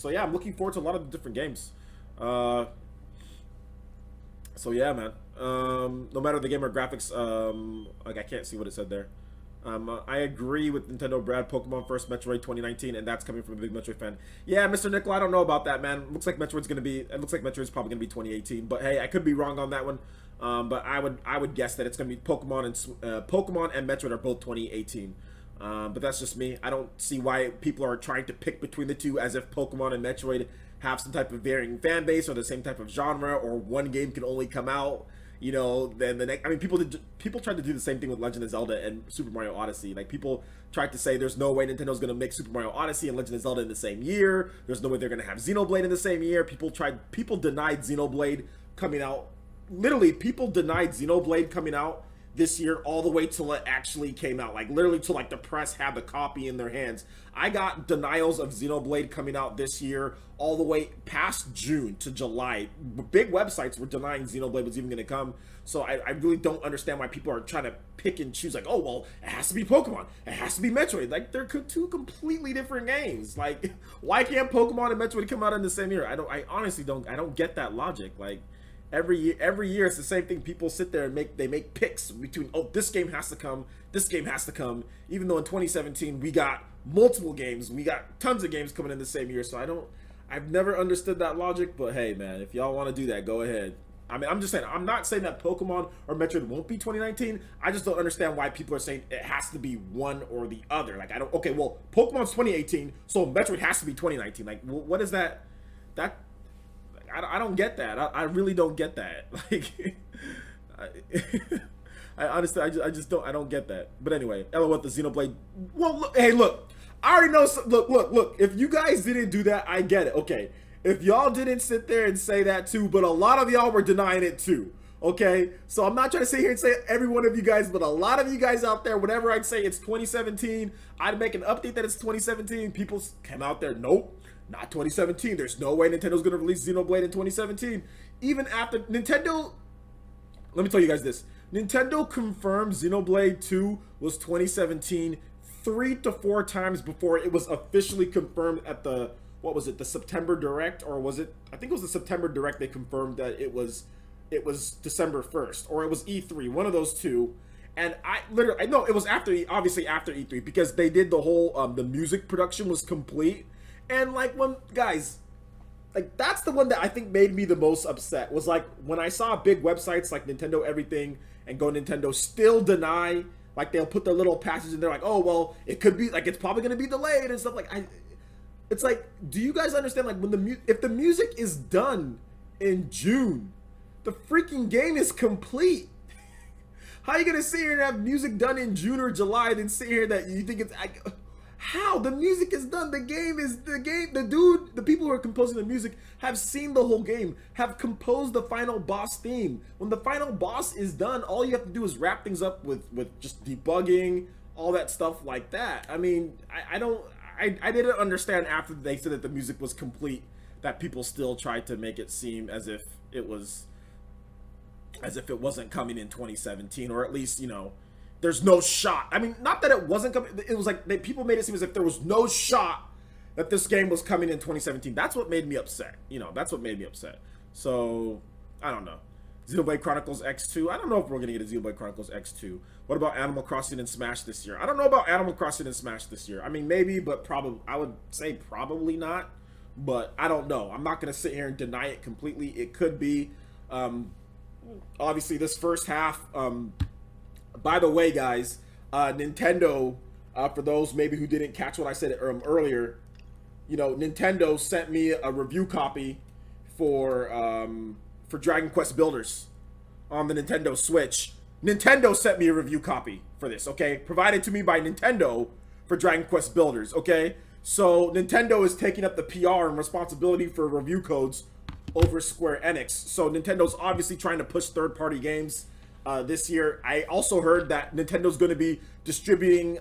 So yeah, I'm looking forward to a lot of the different games. So yeah, man. No matter the game or graphics, like I can't see what it said there. I agree with Nintendo Brad. Pokemon first, Metroid 2019, and that's coming from a big Metroid fan. Yeah, Mr. Nickel, I don't know about that, man. Looks like Metroid's gonna be. It looks like Metroid's probably gonna be 2018. But hey, I could be wrong on that one. But I would guess that it's gonna be Pokemon and Metroid are both 2018. But that's just me. I don't see why people are trying to pick between the two as if Pokemon and Metroid have some type of varying fan base or the same type of genre, or one game can only come out. You know, then the next. I mean, people tried to do the same thing with Legend of Zelda and Super Mario Odyssey. Like, people tried to say there's no way Nintendo's gonna make Super Mario Odyssey and Legend of Zelda in the same year. There's no way they're gonna have Xenoblade in the same year. People denied Xenoblade coming out. Literally, people denied Xenoblade coming out this year all the way till it actually came out. Like, literally till like the press had the copy in their hands. I got denials of Xenoblade coming out this year all the way past June to July. Big websites were denying Xenoblade was even going to come. So I really don't understand why people are trying to pick and choose. Like, oh, well, it has to be Pokemon. It has to be Metroid. Like, they're two completely different games. Like, why can't Pokemon and Metroid come out in the same year? I honestly don't get that logic. Like, every year it's the same thing. People sit there and make picks between, oh, this game has to come, this game has to come, even though in 2017 we got multiple games, we got tons of games coming in the same year. So I've never understood that logic. But hey, man, if y'all want to do that, go ahead. I mean, I'm just saying, I'm not saying that Pokemon or Metroid won't be 2019. I just don't understand why people are saying it has to be one or the other. Like, okay, well, Pokemon's 2018, so Metroid has to be 2019. Like, what is that? I don't get that. I really don't get that. Like, I honestly, I just don't get that. But anyway, LOL with the Xenoblade. Well, look, hey, look. I already know. Look. If you guys didn't do that, I get it. Okay. If y'all didn't sit there and say that too, but a lot of y'all were denying it too. Okay. So I'm not trying to sit here and say every one of you guys, but a lot of you guys out there, whenever I'd say it's 2017, I'd make an update that it's 2017. People come out there, nope. Not 2017. There's no way Nintendo's going to release Xenoblade in 2017. Even after Nintendo... Let me tell you guys this. Nintendo confirmed Xenoblade 2 was 2017 3 to 4 times before it was officially confirmed at the... What was it? The September Direct? Or was it... I think it was the September Direct they confirmed that it was December 1st. Or it was E3. One of those two. And I know it was obviously after E3. Because they did the whole... the music production was complete. And like, guys, like, that's the one that I think made me the most upset, was like when I saw big websites like Nintendo Everything and Go Nintendo still deny, like, they'll put their little passage in there like, oh, well, it could be, like, it's probably going to be delayed and stuff. Like, it's like, do you guys understand, like, when if the music is done in June, the freaking game is complete. How are you going to sit here and have music done in June or July, then sit here that you think it's... How? The music is done. The game. The people who are composing the music have seen the whole game, have composed the final boss theme. When the final boss is done, all you have to do is wrap things up with just debugging, all that stuff like that. I mean, I didn't understand after they said that the music was complete, that people still tried to make it seem as if it wasn't coming in 2017, or at least, you know, there's no shot. I mean, not that it wasn't coming. It was like people made it seem as if there was no shot that this game was coming in 2017. That's what made me upset. You know, that's what made me upset. So, I don't know. Xenoblade Chronicles X2. I don't know if we're going to get a Xenoblade Chronicles X2. What about Animal Crossing and Smash this year? I don't know about Animal Crossing and Smash this year. I mean, maybe, but probably, I would say probably not. But I don't know. I'm not going to sit here and deny it completely. It could be. Obviously, this first half... by the way, guys, Nintendo, for those maybe who didn't catch what I said earlier, you know, Nintendo sent me a review copy for Dragon Quest Builders on the Nintendo Switch. Nintendo sent me a review copy for this, okay? Provided to me by Nintendo for Dragon Quest Builders, okay? So Nintendo is taking up the PR and responsibility for review codes over Square Enix. So Nintendo's obviously trying to push third-party games this year. I also heard that Nintendo's going to be distributing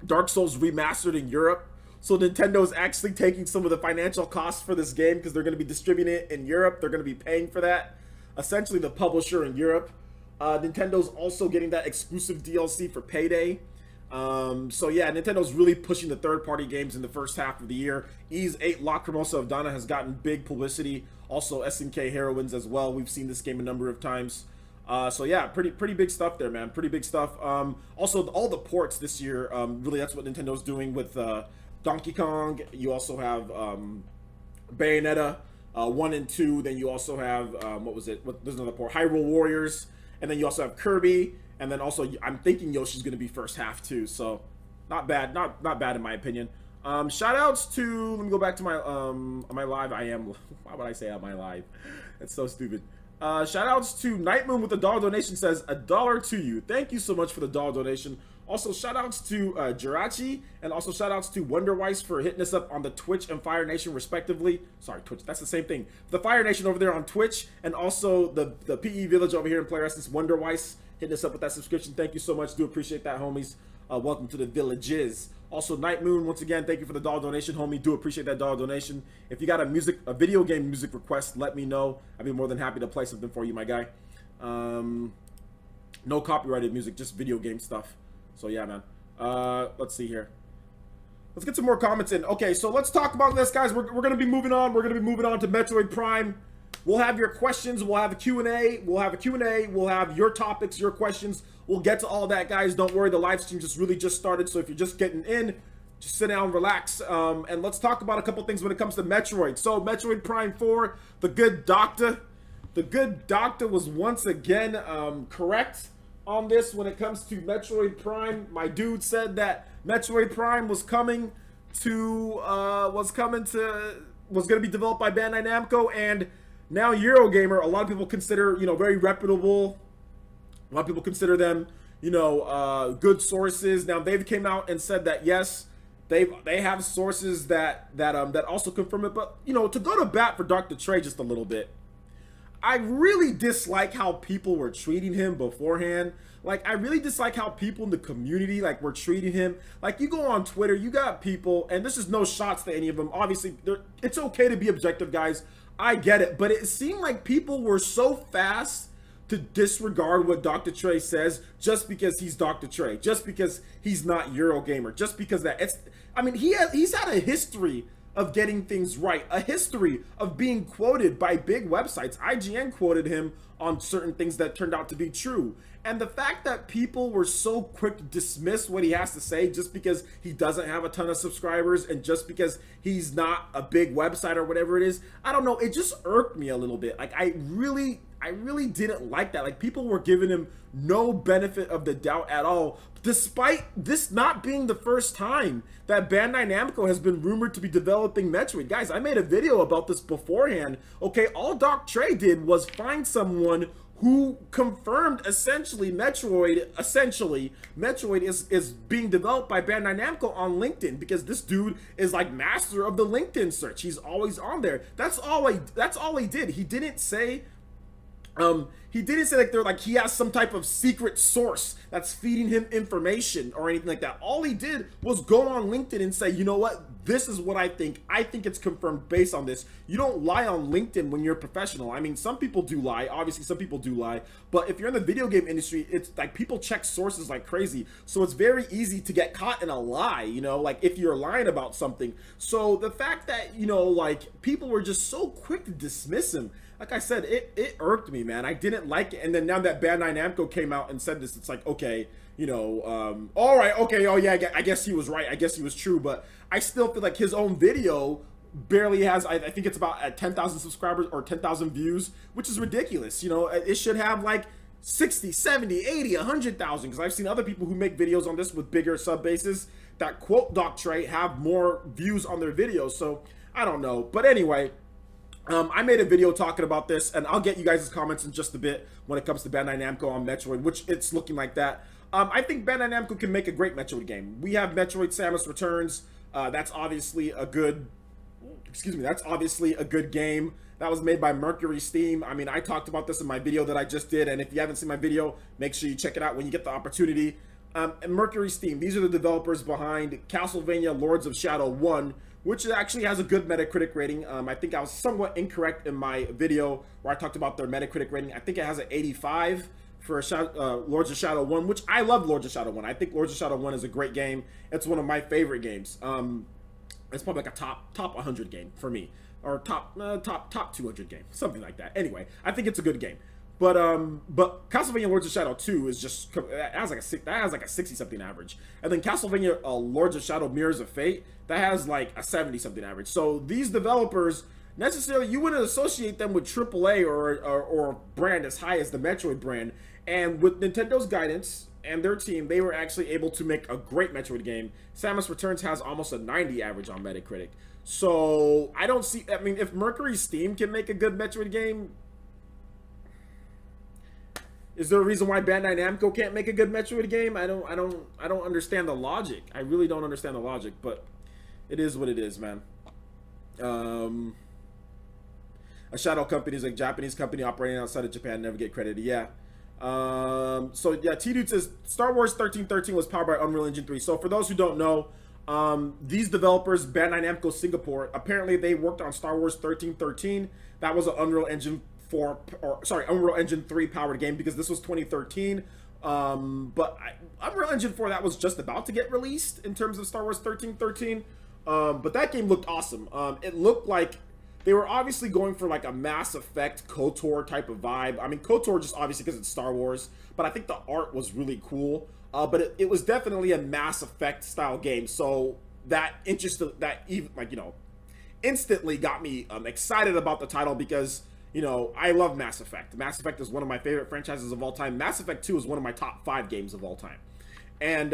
Dark Souls Remastered in Europe. So Nintendo's actually taking some of the financial costs for this game because they're going to be distributing it in Europe. They're going to be paying for that. Essentially the publisher in Europe. Nintendo's also getting that exclusive DLC for Payday. So yeah, Nintendo's really pushing the third-party games in the first half of the year. Ys 8 Lacrimosa of Dana has gotten big publicity. Also SNK Heroines as well. We've seen this game a number of times. So yeah, pretty big stuff there, man. Pretty big stuff. Also, all the ports this year, really that's what Nintendo's doing with Donkey Kong. You also have Bayonetta 1 and 2. Then you also have, there's another port, Hyrule Warriors. And then you also have Kirby. And then also, I'm thinking Yoshi's going to be first half too. So not bad, not bad in my opinion. Shout outs to, let me go back to my my live. Why would I say on my live? That's so stupid. Shout outs to Nightmoon with the dollar donation, says $1 to you. Thank you so much for the dollar donation. Also shout outs to Jirachi, and also shout outs to Wonderweiss for hitting us up on the Twitch and Fire Nation respectively. Sorry, Twitch, that's the same thing. The Fire Nation over there on Twitch, and also the PE Village over here in Player Essence, Wonderweiss, hitting us up with that subscription. Thank you so much. Do appreciate that, homies. Welcome to the villages. Also, Nightmoon, once again, thank you for the dollar donation, homie. Do appreciate that dollar donation. If you got a video game music request, let me know. I'd be more than happy to play something for you, my guy. No copyrighted music, just video game stuff. So yeah, man. Let's see here. Let's get some more comments in. Okay, so let's talk about this, guys. We're gonna be moving on. We're gonna be moving on to Metroid Prime. We'll have your questions. We'll have a Q&A. We'll have a Q&A. We'll have your topics, your questions. We'll get to all that, guys. Don't worry. The live stream really just started. So if you're just getting in, just sit down, relax, and let's talk about a couple things when it comes to Metroid. So Metroid Prime 4, the good doctor. The good doctor was once again correct on this when it comes to Metroid Prime. My dude said that Metroid Prime was going to be developed by Bandai Namco, and now Eurogamer, a lot of people consider, very reputable. A lot of people consider them, good sources. Now they've came out and said that yes, they have sources that also confirm it. But to go to bat for Dr. Trey just a little bit, I really dislike how people were treating him beforehand. Like, I really dislike how people in the community, were treating him. Like, you go on Twitter, you got people, and this is no shots to any of them. Obviously, it's okay to be objective, guys. I get it. But it seemed like people were so fast to disregard what Dr. Trey says just because he's Dr. Trey, just because he's not Eurogamer, just because he's had a history of getting things right, a history of being quoted by big websites. IGN quoted him on certain things that turned out to be true. And the fact that people were so quick to dismiss what he has to say just because he doesn't have a ton of subscribers and just because he's not a big website or whatever it is, I don't know, it just irked me a little bit. Like, I really didn't like that. Like, people were giving him no benefit of the doubt at all, despite this not being the first time that Bandai Namco has been rumored to be developing Metroid. Guys, I made a video about this beforehand. Okay, all Doc Trey did was find someone who confirmed essentially Metroid is being developed by Bandai Namco on LinkedIn, because this dude is like master of the LinkedIn search. He's always on there. That's all he did. He didn't say like he has some type of secret source that's feeding him information or anything like that. All he did was go on LinkedIn and say, you know what, this is what I think. I think it's confirmed based on this. You don't lie on LinkedIn when you're a professional. I mean, some people do lie. Obviously, some people do lie. But if you're in the video game industry, it's like people check sources like crazy. So it's very easy to get caught in a lie, like if you're lying about something. So the fact that, like people were just so quick to dismiss him, like I said, it irked me, man. I didn't like it. And then now that Bandai Namco came out and said this, it's like, okay, all right, okay, oh yeah, I guess he was right. I guess he was true. But I still feel like his own video barely has, I think it's about at 10,000 subscribers or 10,000 views, which is ridiculous. It should have like 60, 70, 80, 100,000, because I've seen other people who make videos on this with bigger sub bases that quote Doc Trey have more views on their videos. So I don't know. But anyway, I made a video talking about this, and I'll get you guys' comments in just a bit when it comes to Bandai Namco on Metroid, which it's looking like that. I think Bandai Namco can make a great Metroid game. We have Metroid Samus Returns. That's obviously a good, that's obviously a good game. That was made by Mercury Steam. I mean, I talked about this in my video that I just did, and if you haven't seen my video, make sure you check it out when you get the opportunity. And Mercury Steam, these are the developers behind Castlevania Lords of Shadow 1, which actually has a good Metacritic rating. I think I was somewhat incorrect in my video where I talked about their Metacritic rating. I think it has an 85 for Lords of Shadow 1, which I love Lords of Shadow 1. I think Lords of Shadow 1 is a great game. It's one of my favorite games. It's probably like a top 100 game for me, or top 200 game, something like that. Anyway, I think it's a good game. But Castlevania Lords of Shadow 2 is just, that has like a 60 something average, and then Castlevania Lords of Shadow Mirrors of Fate, that has like a 70 something average. So these developers, necessarily, you wouldn't associate them with AAA or a brand as high as the Metroid brand. And with Nintendo's guidance and their team, they were actually able to make a great Metroid game. Samus Returns has almost a 90 average on Metacritic. So I don't see, I mean, if Mercury Steam can make a good Metroid game, is there a reason why Bandai Namco can't make a good Metroid game? I don't understand the logic. I really don't understand the logic, but it is what it is, man. A shadow company is a Japanese company operating outside of Japan, never get credited. Yeah. So yeah, T-Dude says Star Wars 1313 was powered by Unreal Engine 3. So for those who don't know, these developers, Bandai Namco Singapore, apparently they worked on Star Wars 1313. That was an Unreal Engine 4, or sorry, Unreal Engine 3 powered game, because this was 2013. But Unreal Engine 4, that was just about to get released in terms of Star Wars 1313. But that game looked awesome. It looked like they were obviously going for like a Mass Effect KOTOR type of vibe. I mean, KOTOR just obviously because it's Star Wars, but I think the art was really cool. But it was definitely a Mass Effect style game. So that even, like, you know, instantly got me excited about the title, because, you know, I love Mass Effect. Mass Effect is one of my favorite franchises of all time. Mass Effect 2 is one of my top 5 games of all time. And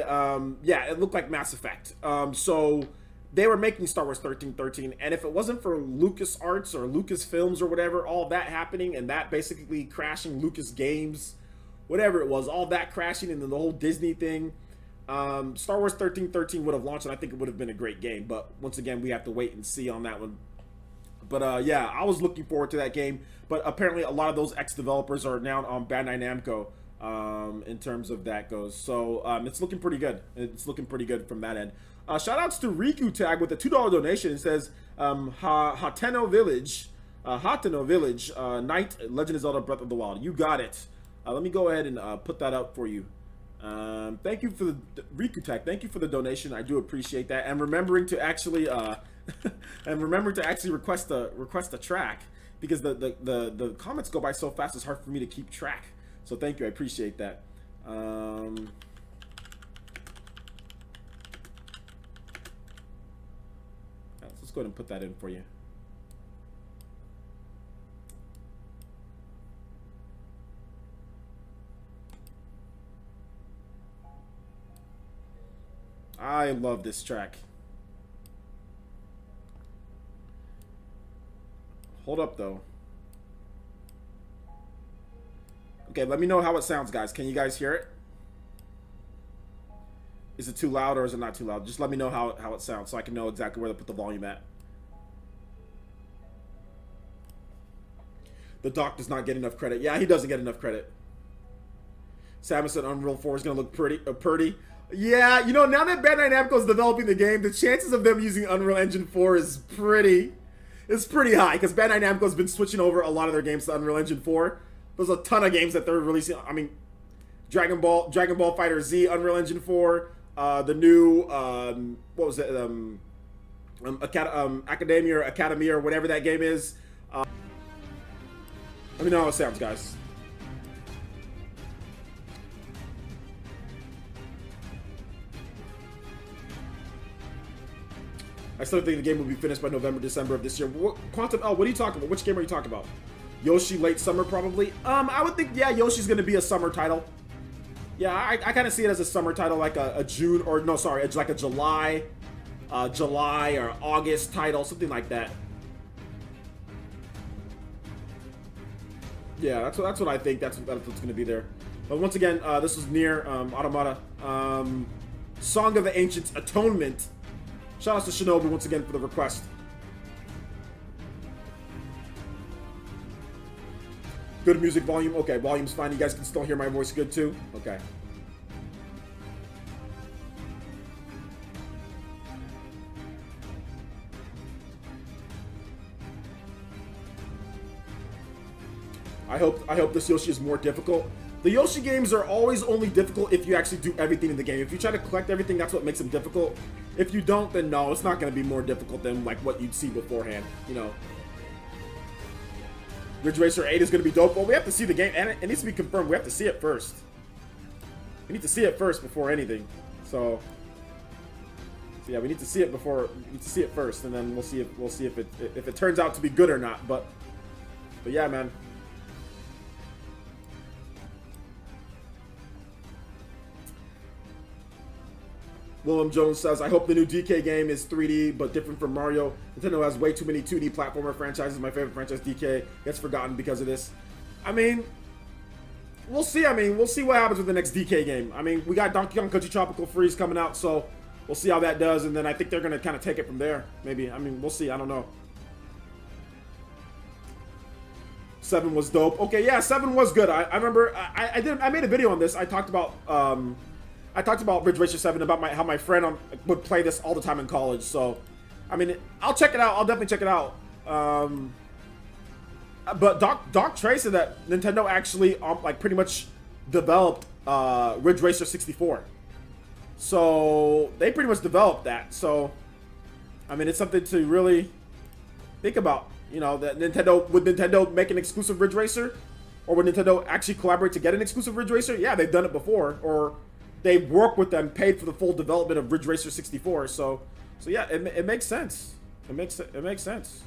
yeah, it looked like Mass Effect. So they were making Star Wars 1313, and if it wasn't for LucasArts or Lucasfilms or whatever, all that happening, and that basically crashing Lucas Games, whatever it was, all that crashing, and then the whole Disney thing, Star Wars 1313 would have launched, and I think it would have been a great game. But once again, we have to wait and see on that one. But yeah, I was looking forward to that game. But apparently, a lot of those ex-developers are now on Bandai Namco in terms of that goes. So it's looking pretty good. It's looking pretty good from that end. Shout outs to Riku Tag with a $2 donation. It says Hateno Village, Night, Legend of Zelda Breath of the Wild. You got it. Let me go ahead and put that up for you. Thank you for the Riku Tag. Thank you for the donation. I do appreciate that. And remembering to actually request a track, because the comments go by so fast, it's hard for me to keep track. So thank you. I appreciate that. Let's go ahead and put that in for you. I love this track. Hold up, though. Okay, let me know how it sounds, guys. Can you guys hear it? Is it too loud or is it not too loud? Just let me know how it sounds so I can know exactly where to put the volume at. The Doc does not get enough credit. Yeah, he doesn't get enough credit. Samus said Unreal 4 is going to look pretty. Yeah, you know, now that Bandai Namco is developing the game, the chances of them using Unreal Engine 4 is pretty high, because Bandai Namco has been switching over a lot of their games to Unreal Engine 4. There's a ton of games that they're releasing. I mean, Dragon Ball Fighter Z, Unreal Engine 4, the new what was it? Academia or whatever that game is. Let me know how it sounds, guys. I still think the game will be finished by November, December of this year. Quantum L, what are you talking about? Which game are you talking about? Yoshi late summer, probably? I would think, yeah, Yoshi's going to be a summer title. Yeah, I kind of see it as a summer title, like a June, or no, sorry, it's like a July or August title, something like that. Yeah, that's what I think. That's what's going to be there. But once again, this is Nier Automata. Song of the Ancients, Atonement. Shout out to Shinobi once again for the request. Good music volume. Okay, volume's fine. You guys can still hear my voice good too? Okay. I hope this Yoshi is more difficult. The Yoshi games are always only difficult if you actually do everything in the game. If you try to collect everything, that's what makes them difficult. If you don't, then no, it's not going to be more difficult than like what you'd see beforehand, you know. Ridge Racer 8 is going to be dope. Well, we have to see the game, and it needs to be confirmed. We have to see it first. We need to see it first before anything. So yeah, we need to see it before. We need to see it first, and then we'll see if it turns out to be good or not. But yeah, man. Willem Jones says, I hope the new DK game is 3D, but different from Mario. Nintendo has way too many 2D platformer franchises. My favorite franchise, DK, gets forgotten because of this. I mean, we'll see. I mean, we'll see what happens with the next DK game. I mean, we got Donkey Kong Country Tropical Freeze coming out, so we'll see how that does, and then I think they're going to kind of take it from there, maybe. I mean, we'll see. I don't know. 7 was dope. Okay, yeah, 7 was good. I remember, I made a video on this. I talked about Ridge Racer 7, about how my friend would play this all the time in college. So, I mean, I'll check it out. I'll definitely check it out. But Doc Trey said that Nintendo actually like pretty much developed Ridge Racer 64. So they pretty much developed that. So, I mean, it's something to really think about. You know, that would Nintendo make an exclusive Ridge Racer, or would Nintendo actually collaborate to get an exclusive Ridge Racer? Yeah, they've done it before, or they worked with them, paid for the full development of Ridge Racer 64. So yeah, it makes sense. It makes sense.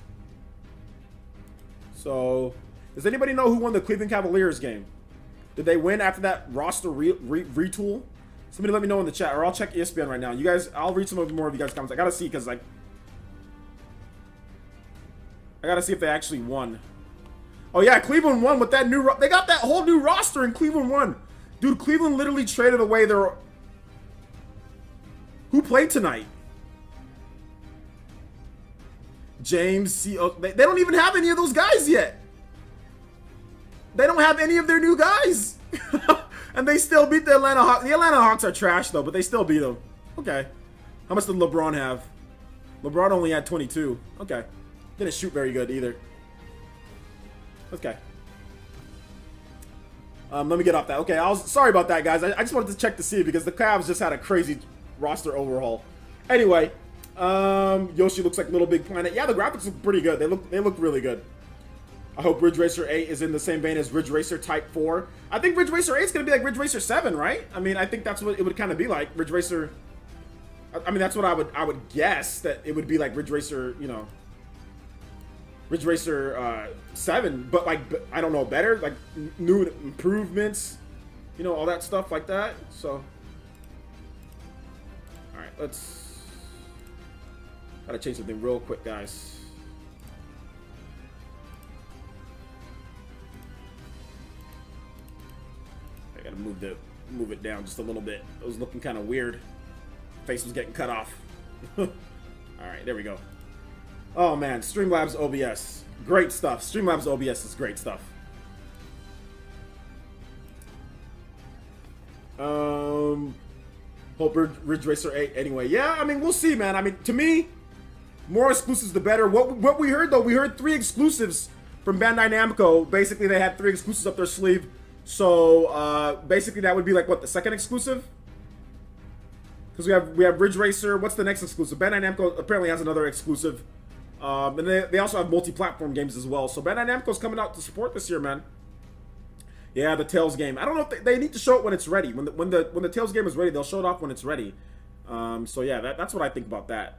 So, does anybody know who won the Cleveland Cavaliers game? Did they win after that roster retool? Somebody let me know in the chat, or I'll check ESPN right now. You guys, I'll read some more of you guys' comments. I gotta see, because like, I gotta see if they actually won. Oh yeah, Cleveland won with that new. They got that whole new roster, and Cleveland won. Dude, Cleveland literally traded away their... Who played tonight? James C. They don't even have any of those guys yet. They don't have any of their new guys. And they still beat the Atlanta Hawks. The Atlanta Hawks are trash, though, but they still beat them. Okay. How much did LeBron have? LeBron only had 22. Okay. Didn't shoot very good, either. Okay. Let me get off that. Okay, sorry about that, guys. I just wanted to check to see, because the Cavs just had a crazy roster overhaul. Anyway, Yoshi looks like Little Big Planet. Yeah, the graphics look pretty good. They look really good. I hope Ridge Racer 8 is in the same vein as Ridge Racer Type 4. I think Ridge Racer 8 is going to be like Ridge Racer 7, right? I mean, I think that's what it would kind of be like. Ridge Racer... I mean, that's what I would guess, that it would be like Ridge Racer, you know... Ridge Racer 7, but like, I don't know, better, like new improvements, you know, all that stuff like that. So, all right, gotta change something real quick, guys. I gotta move it down just a little bit. It was looking kind of weird. Face was getting cut off. All right, there we go. Oh man, Streamlabs OBS. Great stuff. Streamlabs OBS is great stuff. Hope Ridge Racer 8 anyway. Yeah, I mean, we'll see, man. I mean, to me, more exclusives the better. What we heard, though, we heard 3 exclusives from Bandai Namco. Basically, they had 3 exclusives up their sleeve. So, basically, that would be like, what, the second exclusive? Because we have Ridge Racer. What's the next exclusive? Bandai Namco apparently has another exclusive. And they also have multi-platform games as well. So Bandai Namco's coming out to support this year, man. Yeah, the Tales game. I don't know if they need to show it when it's ready. When the Tales game is ready, they'll show it off when it's ready. So yeah, that's what I think about that.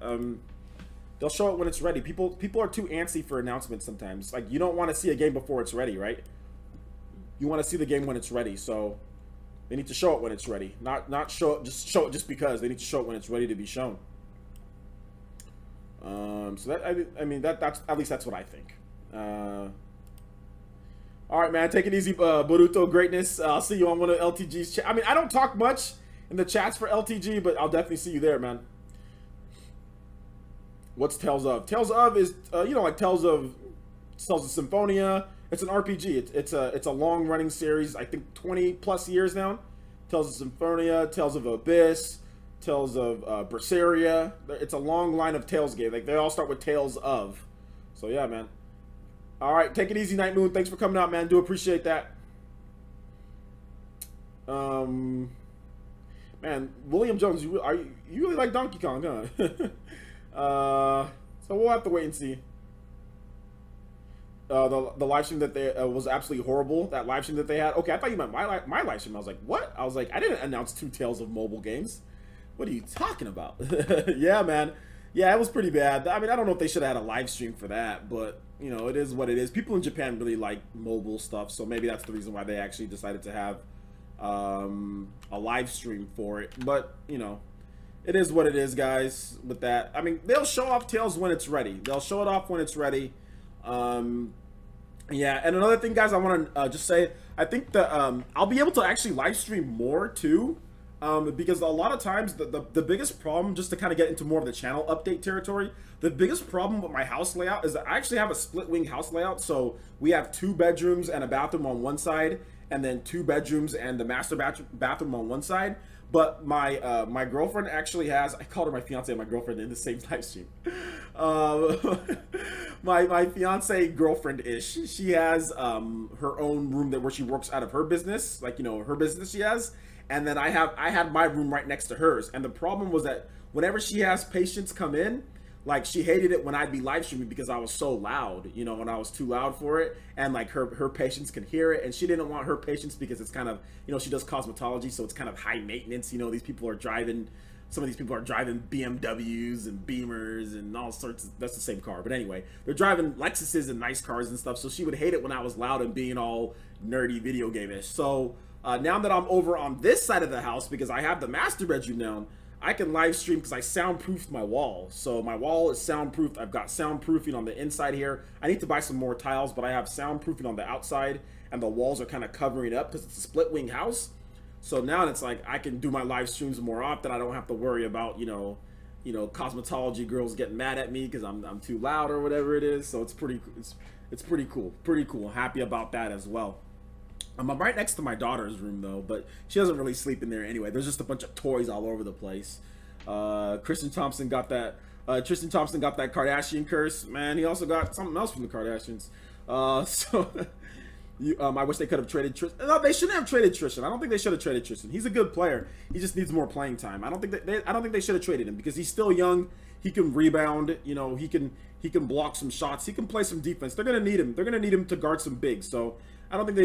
They'll show it when it's ready. People are too antsy for announcements sometimes. Like, you don't want to see a game before it's ready, right? You want to see the game when it's ready. So they need to show it when it's ready. Not show it just because. They need to show it when it's ready to be shown. So that I mean that's at least that's what I think. All right, man, take it easy, Boruto greatness. I'll see you on one of LTG's chat. I mean, I don't talk much in the chats for LTG, but I'll definitely see you there, man. What's Tales of? Tales of is you know, like Tales of Symphonia. It's an RPG. It's a long running series. I think 20+ years now. Tales of Symphonia, Tales of Abyss, Tales of Berseria. It's a long line of Tales game. Like, they all start with Tales of. So yeah, man. All right, take it easy, Night Moon. Thanks for coming out, man. Do appreciate that. Man, William Jones, you really like Donkey Kong, huh? So we'll have to wait and see. The live stream that they was absolutely horrible. That live stream that they had. Okay, I thought you meant my live stream. I was like, what? I was like, I didn't announce 2 Tales of mobile games. What are you talking about? Yeah, man. Yeah, it was pretty bad. I mean, I don't know if they should have had a live stream for that, but you know, it is what it is. People in Japan really like mobile stuff, so maybe that's the reason why they actually decided to have a live stream for it. But you know, it is what it is, guys. With that, I mean, they'll show off Tales when it's ready. They'll show it off when it's ready. Yeah, and another thing, guys, I want to just say, I think that I'll be able to actually live stream more too, because a lot of times the biggest problem, just to kind of get into more of the channel update territory, the biggest problem with my house layout is that I actually have a split wing house layout. So we have 2 bedrooms and a bathroom on one side, and then 2 bedrooms and the master bathroom on one side. But my my girlfriend actually has, I called her my fiance and my girlfriend in the same live stream. My fiance girlfriend-ish, she has her own room where she works out of her business, like, you know, her business she has. And then I had my room right next to hers. And the problem was that whenever she has patients come in, like, she hated it when I'd be live streaming because I was so loud, you know, when I was too loud for it, and like her patients could hear it, and she didn't want her patients because it's kind of, you know, she does cosmetology, so it's kind of high maintenance. You know, these people are driving, some of these people are driving BMWs and Beamers and all sorts of, that's the same car, but anyway, they're driving Lexuses and nice cars and stuff, so she would hate it when I was loud and being all nerdy video game-ish. So now that I'm over on this side of the house, because I have the master bedroom now, I can live stream because I soundproofed my wall. So my wall is soundproofed. I've got soundproofing on the inside here. I need to buy some more tiles, but I have soundproofing on the outside, and the walls are kind of covering it up because it's a split wing house. So now it's like I can do my live streams more often. I don't have to worry about, you know, cosmetology girls getting mad at me because I'm too loud or whatever it is. So it's pretty cool. Pretty cool. Happy about that as well. I'm right next to my daughter's room though, but she doesn't really sleep in there anyway. There's just a bunch of toys all over the place. Tristan Thompson got that Kardashian curse. Man, he also got something else from the Kardashians. I wish they could have traded Tristan. No, they shouldn't have traded Tristan. I don't think they should have traded Tristan. He's a good player. He just needs more playing time. I don't think they should have traded him because he's still young. He can rebound. You know, he can block some shots. He can play some defense. They're gonna need him. They're gonna need him to guard some bigs. So I don't think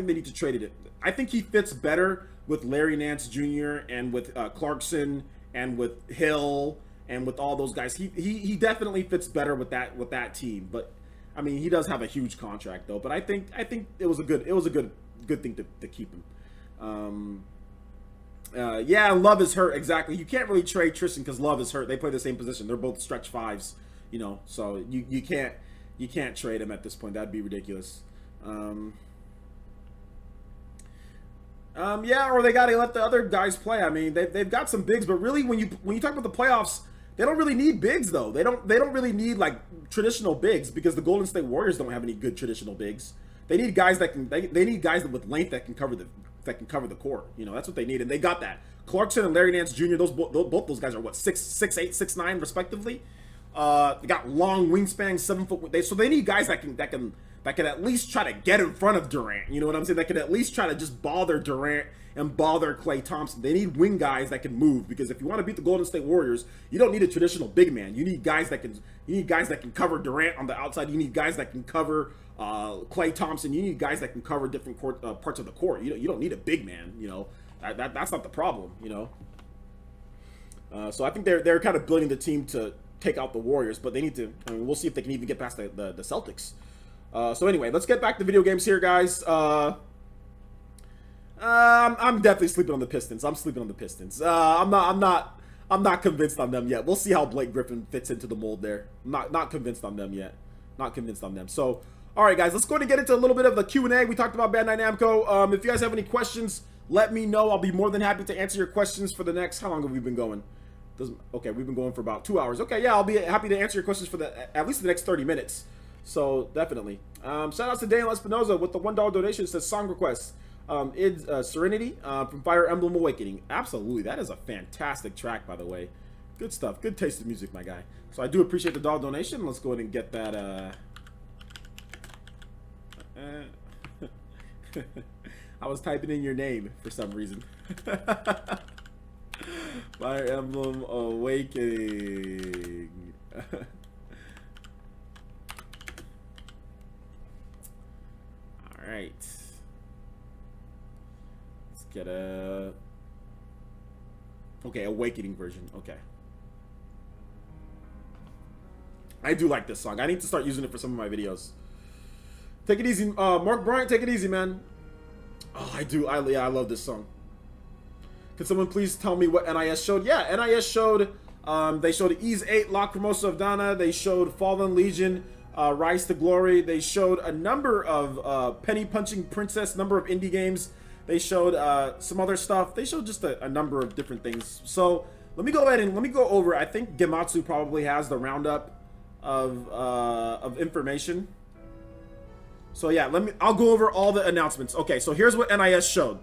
they need to trade it. I think he fits better with Larry Nance Jr. and with Clarkson and with Hill and with all those guys. He definitely fits better with that team. But I mean, he does have a huge contract though. But I think it was a good thing to keep him. Yeah, Love is hurt. Exactly. You can't really trade Tristan because Love is hurt. They play the same position. They're both stretch fives. You know, so you can't trade him at this point. That'd be ridiculous. Yeah, or they gotta let the other guys play. I mean, they've got some bigs, but really, when you talk about the playoffs, they don't really need bigs though. They don't really need like traditional bigs because the Golden State Warriors don't have any good traditional bigs. They need guys that can they need guys with length that can cover the court. You know, that's what they need, and they got that. Clarkson and Larry Nance Jr. Both those guys are what 6'8", 6'9", respectively. They got long wingspan, 7 foot. So they need guys that can at least try to get in front of Durant. You know what I'm saying? That can at least try to just bother Durant and bother Klay Thompson. They need wing guys that can move, because if you want to beat the Golden State Warriors, you don't need a traditional big man. You need guys that can cover Durant on the outside. You need guys that can cover Klay Thompson. You need guys that can cover different parts of the court. You don't need a big man. You know, that's not the problem. You know, so I think they're kind of building the team to take out the Warriors, but they need to. I mean, we'll see if they can even get past the Celtics. So anyway, let's get back to video games here, guys. I'm definitely sleeping on the Pistons. I'm sleeping on the Pistons. I'm not convinced on them yet. We'll see how Blake Griffin fits into the mold there. Not convinced on them yet. Not convinced on them. So, all right, guys, let's go ahead and get into a little bit of the Q&A. We talked about Bandai Namco. If you guys have any questions, let me know. I'll be more than happy to answer your questions for the next. How long have we been going? Okay, we've been going for about 2 hours. Okay, yeah, I'll be happy to answer your questions for at least the next 30 minutes. So definitely. Shout out to Daniel Espinoza with the $1 donation. It says song request. It's Serenity from Fire Emblem Awakening. Absolutely, that is a fantastic track, by the way. Good stuff. Good taste of music, my guy. So I do appreciate the dollar donation. Let's go ahead and get that. I was typing in your name for some reason. Fire Emblem Awakening. Alright. Let's get a... Okay, Awakening version. Okay. I do like this song. I need to start using it for some of my videos. Take it easy. Mark Bryant, take it easy, man. Oh, I do. Yeah, I love this song. Can someone please tell me what NIS showed? Yeah, NIS showed... they showed Ys 8, Lacrimosa of Dana. They showed Fallen Legion, Rise to Glory. They showed a number of Penny Punching Princess, number of indie games. They showed some other stuff. They showed just a number of different things. So let me go ahead and let me go over. I think Gematsu probably has the roundup of information. So yeah, I'll go over all the announcements. Okay, so here's what NIS showed.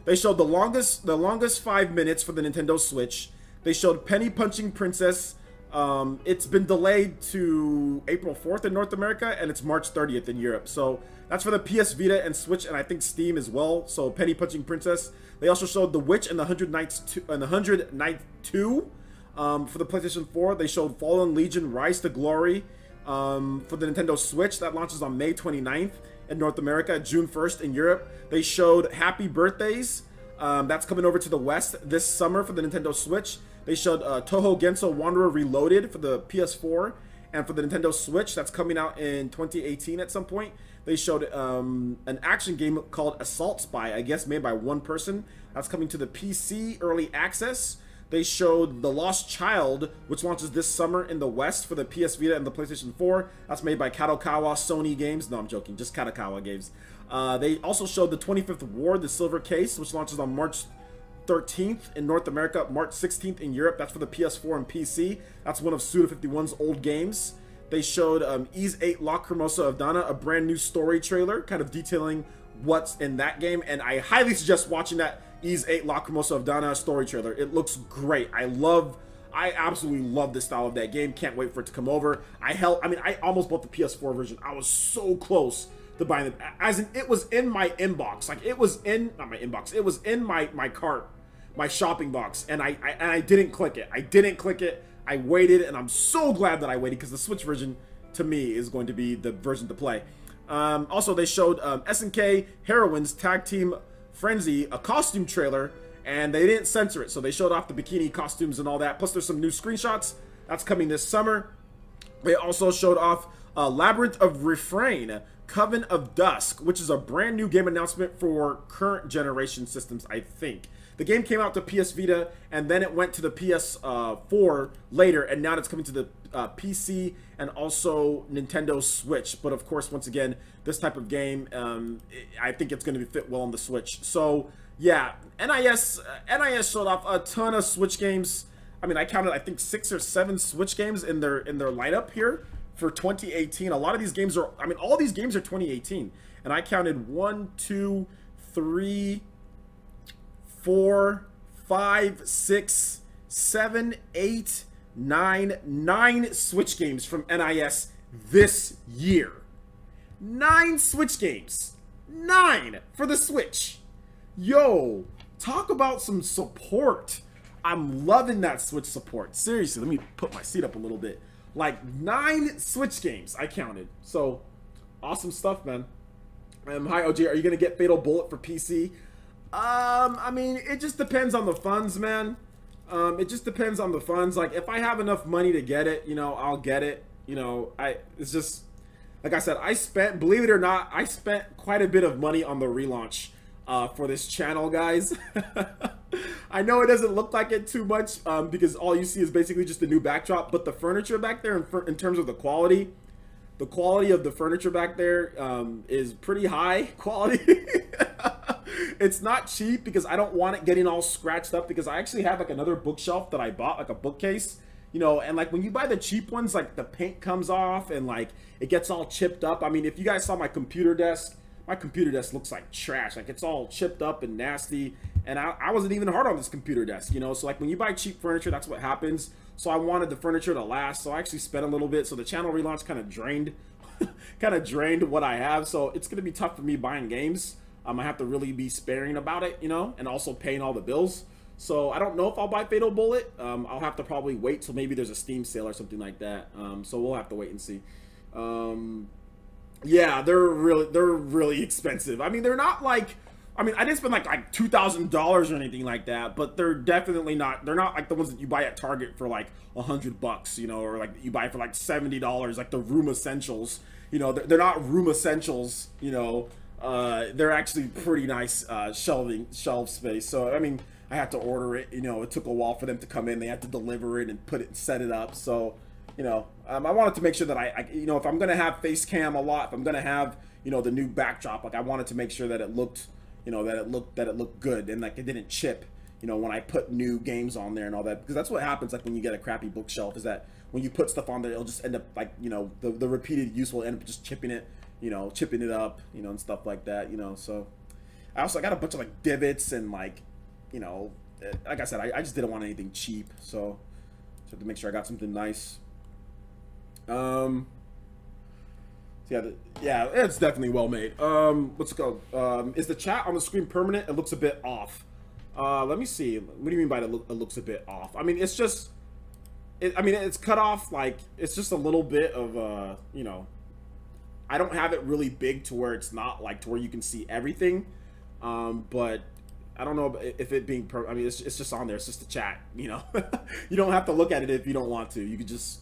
They showed the longest 5 minutes for the Nintendo Switch. They showed Penny Punching Princess. It's been delayed to April 4th in North America, and it's March 30th in Europe. So that's for the PS Vita and Switch, and I think Steam as well. So Penny Punching Princess. They also showed The Witch and the 100 Nights 2, and the 100 Night 2 for the PlayStation 4. They showed Fallen Legion, Rise to Glory for the Nintendo Switch. That launches on May 29th in North America, June 1st in Europe. They showed Happy Birthdays. That's coming over to the West this summer for the Nintendo Switch. They showed Toho Genso Wanderer Reloaded for the PS4 and for the Nintendo Switch. That's coming out in 2018 at some point. They showed an action game called Assault Spy, I guess made by one person. That's coming to the PC Early Access. They showed The Lost Child, which launches this summer in the West for the PS Vita and the PlayStation 4. That's made by Kadokawa Sony Games. No, I'm joking. Just Kadokawa Games. They also showed the 25th Ward, The Silver Case, which launches on March 13th in North America, March 16th in Europe. That's for the PS4 and PC. That's one of Suda51's old games. They showed Ys 8 Lacrimosa of Dana, a brand new story trailer, kind of detailing what's in that game. And I highly suggest watching that Ys 8 Lacrimosa of Dana story trailer. It looks great. I absolutely love the style of that game. Can't wait for it to come over. I almost bought the PS4 version. I was so close to buying it. As in, it was in my inbox. Like, it was in, not my inbox, it was in my cart, my shopping box, and I didn't click it. I didn't click it. I waited, and I'm so glad that I waited, because the Switch version, to me, is going to be the version to play. Also, they showed SNK Heroines Tag Team Frenzy, a costume trailer, and they didn't censor it, so they showed off the bikini costumes and all that. Plus, there's some new screenshots. That's coming this summer. They also showed off Labyrinth of Refrain, Coven of Dusk, which is a brand new game announcement for current generation systems, I think. The game came out to PS Vita, and then it went to the PS4 later, and now it's coming to the PC and also Nintendo Switch. But of course, once again, this type of game, I think it's going to fit well on the Switch. So yeah, NIS showed off a ton of Switch games. I mean, I counted, I think, 6 or 7 Switch games in their lineup here for 2018. A lot of these games are, I mean, all these games are 2018, and I counted 1, 2, 3, 4, 5, 6, 7, 8, 9 Switch games from NIS this year. 9 Switch games. 9 for the Switch. Yo, talk about some support. I'm loving that Switch support. Seriously, let me put my seat up a little bit. Like, 9 Switch games I counted. So, awesome stuff, man. Hi, OG. Are you going to get Fatal Bullet for PC? I mean, it just depends on the funds, man. It just depends on the funds. Like, if I have enough money to get it, you know, I'll get it. You know, it's just, like I said, believe it or not, I spent quite a bit of money on the relaunch for this channel, guys. I know it doesn't look like it too much because all you see is basically just a new backdrop, but the furniture back there, in terms of the quality of the furniture back there is pretty high quality. It's not cheap because I don't want it getting all scratched up, because I actually have like another bookshelf that I bought, like a bookcase, you know, and like when you buy the cheap ones, like the paint comes off and like it gets all chipped up. I mean, if you guys saw my computer desk looks like trash. Like, it's all chipped up and nasty, and I wasn't even hard on this computer desk, you know. So like when you buy cheap furniture, that's what happens. So I wanted the furniture to last, so I actually spent a little bit. So the channel relaunch kind of drained what I have, so it's gonna be tough for me buying games. I have to really be sparing about it, you know, and also paying all the bills. So I don't know if I'll buy Fatal Bullet. I'll have to probably wait till maybe there's a Steam sale or something like that. So we'll have to wait and see. Yeah, they're really expensive. I mean, they're not like, I mean, I didn't spend like $2,000 or anything like that, but they're definitely not. They're not like the ones that you buy at Target for like $100, you know, or like you buy for like $70, like the Room Essentials. You know, they're not Room Essentials. You know, they're actually pretty nice shelf space. So I mean, I had to order it. You know, it took a while for them to come in. They had to deliver it and put it and set it up. So, you know, I wanted to make sure that I you know, if I'm gonna have face cam a lot, if I'm gonna have, you know, the new backdrop, like I wanted to make sure that it looked, you know, that it looked good and like it didn't chip, you know, when I put new games on there and all that, because that's what happens like when you get a crappy bookshelf, is that when you put stuff on there, it'll just end up like, you know, the repeated use will end up just chipping it, you know, chipping it up, you know, and stuff like that, you know. So I got a bunch of like divots and like, you know, like I said, I just didn't want anything cheap, so had to make sure I got something nice. So yeah, it's definitely well made. What's it called? Is the chat on the screen permanent? It looks a bit off. Let me see. What do you mean by it looks a bit off? I mean, it's just, I mean, it's cut off, like, it's just a little bit of, you know, I don't have it really big to where it's not, like, to where you can see everything. But I don't know if it being, I mean, it's just on there. It's just a chat, you know. You don't have to look at it if you don't want to. You could just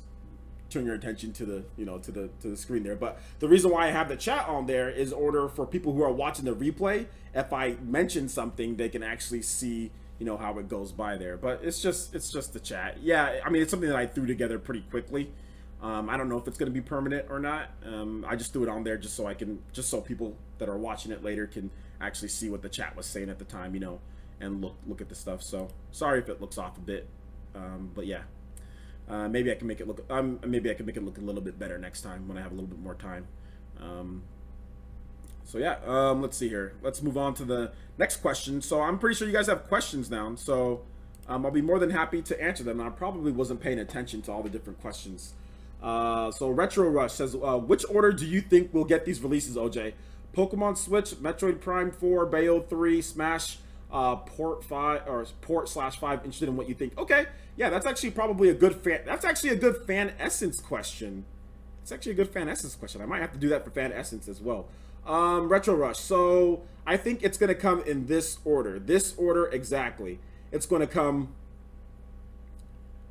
turn your attention to the, you know, to the screen there. But the reason why I have the chat on there is order for people who are watching the replay, if I mention something, they can actually see, you know, how it goes by there. But it's just the chat. Yeah, I mean, it's something that I threw together pretty quickly. I don't know if it's going to be permanent or not. I just threw it on there just so people that are watching it later can actually see what the chat was saying at the time, you know, and look at the stuff. So sorry if it looks off a bit, but yeah. Maybe I can make it look. Maybe I can make it look a little bit better next time when I have a little bit more time. So yeah, let's see here. Let's move on to the next question. So I'm pretty sure you guys have questions now. So I'll be more than happy to answer them. I probably wasn't paying attention to all the different questions. So Retro Rush says, which order do you think will get these releases, OJ? Pokemon Switch, Metroid Prime 4, Bayo 3, Smash. Port 5 or Port/5. Interested in what you think. Okay, yeah, that's actually probably a good fan. That's actually a good fan essence question. It's actually a good fan essence question. I might have to do that for fan essence as well. Retro Rush. So I think it's gonna come in this order. This order exactly. It's gonna come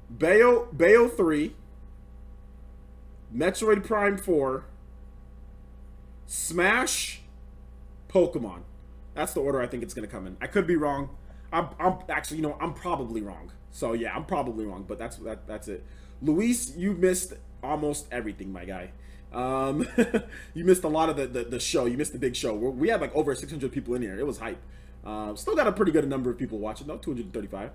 Bayo 3, Metroid Prime 4, Smash, Pokemon. That's the order I think it's going to come in. I could be wrong. I'm actually, you know, I'm probably wrong. So yeah, I'm probably wrong, but that's it. Luis, you missed almost everything, my guy. You missed a lot of the show. You missed the big show. We had like over 600 people in here. It was hype. Still got a pretty good number of people watching, though, 235.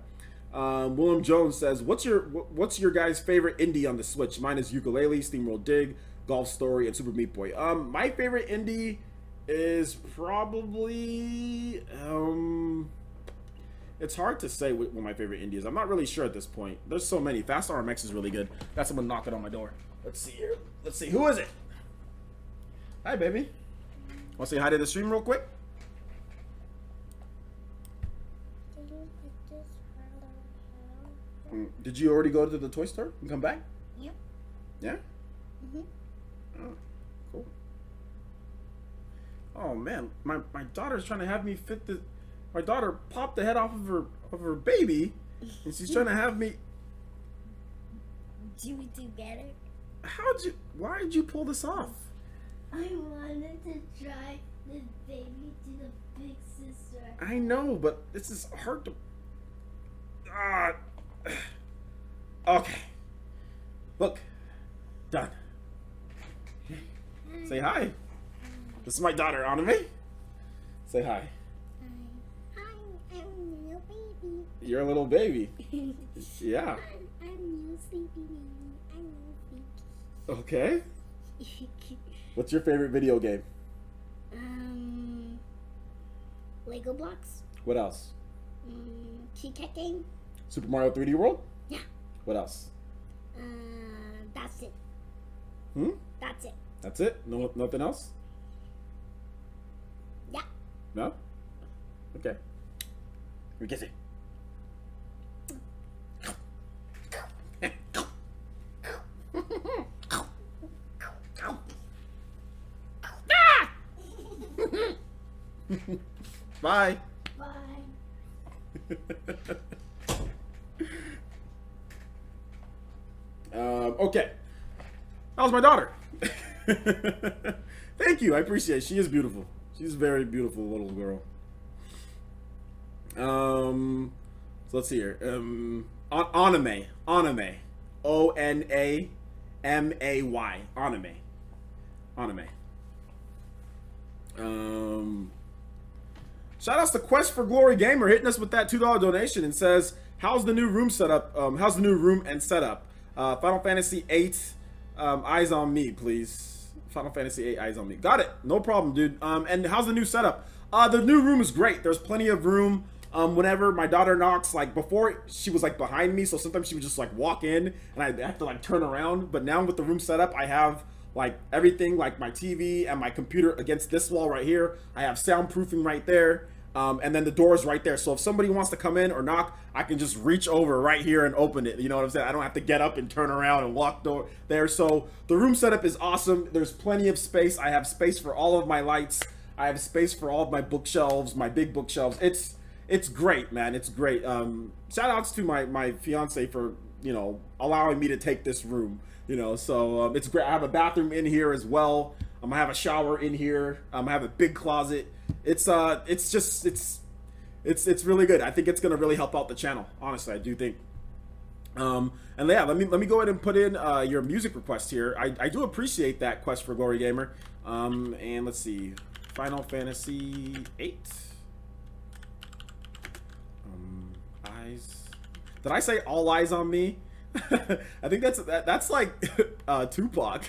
William Jones says, what's your guys' favorite indie on the Switch? Mine is Ukulele, SteamWorld Dig, Golf Story, and Super Meat Boy. My favorite indie is probably, it's hard to say what my favorite indie is. I'm not really sure at this point. There's so many. Fast RMX is really good. Got someone knocking on my door. Let's see here. Let's see. Who is it? Hi, baby. Want to say hi to the stream real quick? Did you already go to the toy store and come back? Yep. Yeah? Mm-hmm. Oh, cool. Oh man, my daughter's trying to have me fit the. My daughter popped the head off of her baby, and she's trying to have me. Do we together? Why did you pull this off? I wanted to try the baby to the big sister. I know, but this is hard to. Okay. Look. Done. Say hi. This is my daughter, Anime. Say hi. Hi, I'm a little baby. You're a little baby. Yeah. I'm your sleepy baby. I'm your Okay. baby. What's your favorite video game? Lego blocks. What else? Kit Kat game. Super Mario 3D World? Yeah. What else? That's it. Hmm? That's it. That's it? No, nothing else? Yeah. No? Okay. We get it. Bye. Bye. Okay. How's my daughter? Thank you. I appreciate it. She is beautiful. She's a very beautiful little girl. So let's see here. Anime. O-N-A-M-A-Y. Anime. Shout outs to Quest for Glory Gamer hitting us with that $2 donation and says, how's the new room setup? How's the new room and setup? Final Fantasy VIII, eyes on me, please. Final Fantasy VIII, eyes on me. Got it. No problem, dude. And how's the new setup? The new room is great. There's plenty of room. Whenever my daughter knocks, like before she was like behind me, so sometimes she would just like walk in and I have to like turn around. But now with the room setup, I have like everything, like my TV and my computer against this wall right here. I have soundproofing right there. And then the door is right there. So if somebody wants to come in or knock, I can just reach over right here and open it. You know what I'm saying? I don't have to get up and turn around and walk there. So the room setup is awesome. There's plenty of space. I have space for all of my lights. I have space for all of my bookshelves, my big bookshelves. It's great, man. It's great. Shout outs to my fiance for, you know, allowing me to take this room. You know, so it's great. I have a bathroom in here as well. I have a shower in here. I have a big closet. It's really good. I think it's gonna really help out the channel. Honestly, I do think. And yeah, let me go ahead and put in your music request here. I do appreciate that, Quest for Glory Gamer. And let's see, Final Fantasy VIII. Eyes. Did I say all eyes on me? I think that's like Tupac.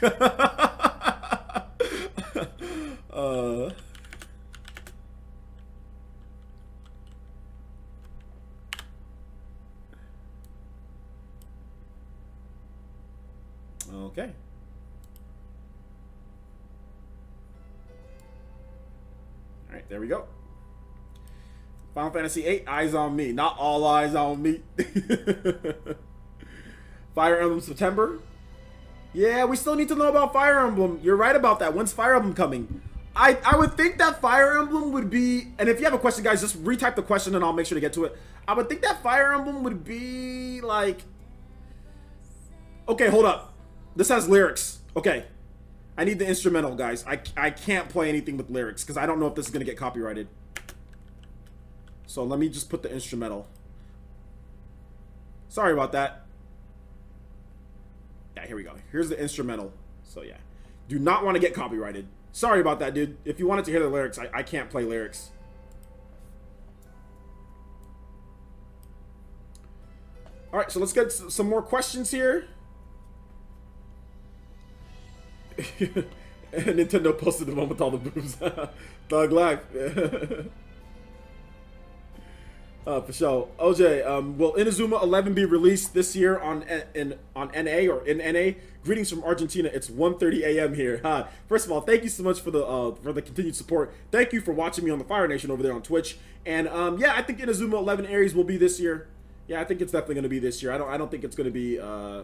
Okay. All right, there we go. Final Fantasy VIII, eyes on me. Not all eyes on me. Fire Emblem September. Yeah, we still need to know about Fire Emblem. You're right about that. When's Fire Emblem coming? I would think that Fire Emblem would be, and if you have a question, guys, just retype the question and I'll make sure to get to it. I would think that Fire Emblem would be like... Okay, hold up. This has lyrics. Okay. I need the instrumental, guys. I can't play anything with lyrics because I don't know if this is going to get copyrighted. So let me just put the instrumental. Sorry about that. Yeah, here we go. Here's the instrumental. So yeah. Do not want to get copyrighted. Sorry about that, dude. If you wanted to hear the lyrics, I can't play lyrics. Alright, so let's get some more questions here. Nintendo posted the one with all the boobs. Thug life. For sure. OJ, will Inazuma 11 be released this year on NA or in NA? Greetings from Argentina. It's 1:30 a.m. here. First of all, thank you so much for the continued support. Thank you for watching me on the Fire Nation over there on Twitch. And yeah, I think Inazuma 11 Aries will be this year. Yeah, I think it's definitely going to be this year. I don't think it's going to be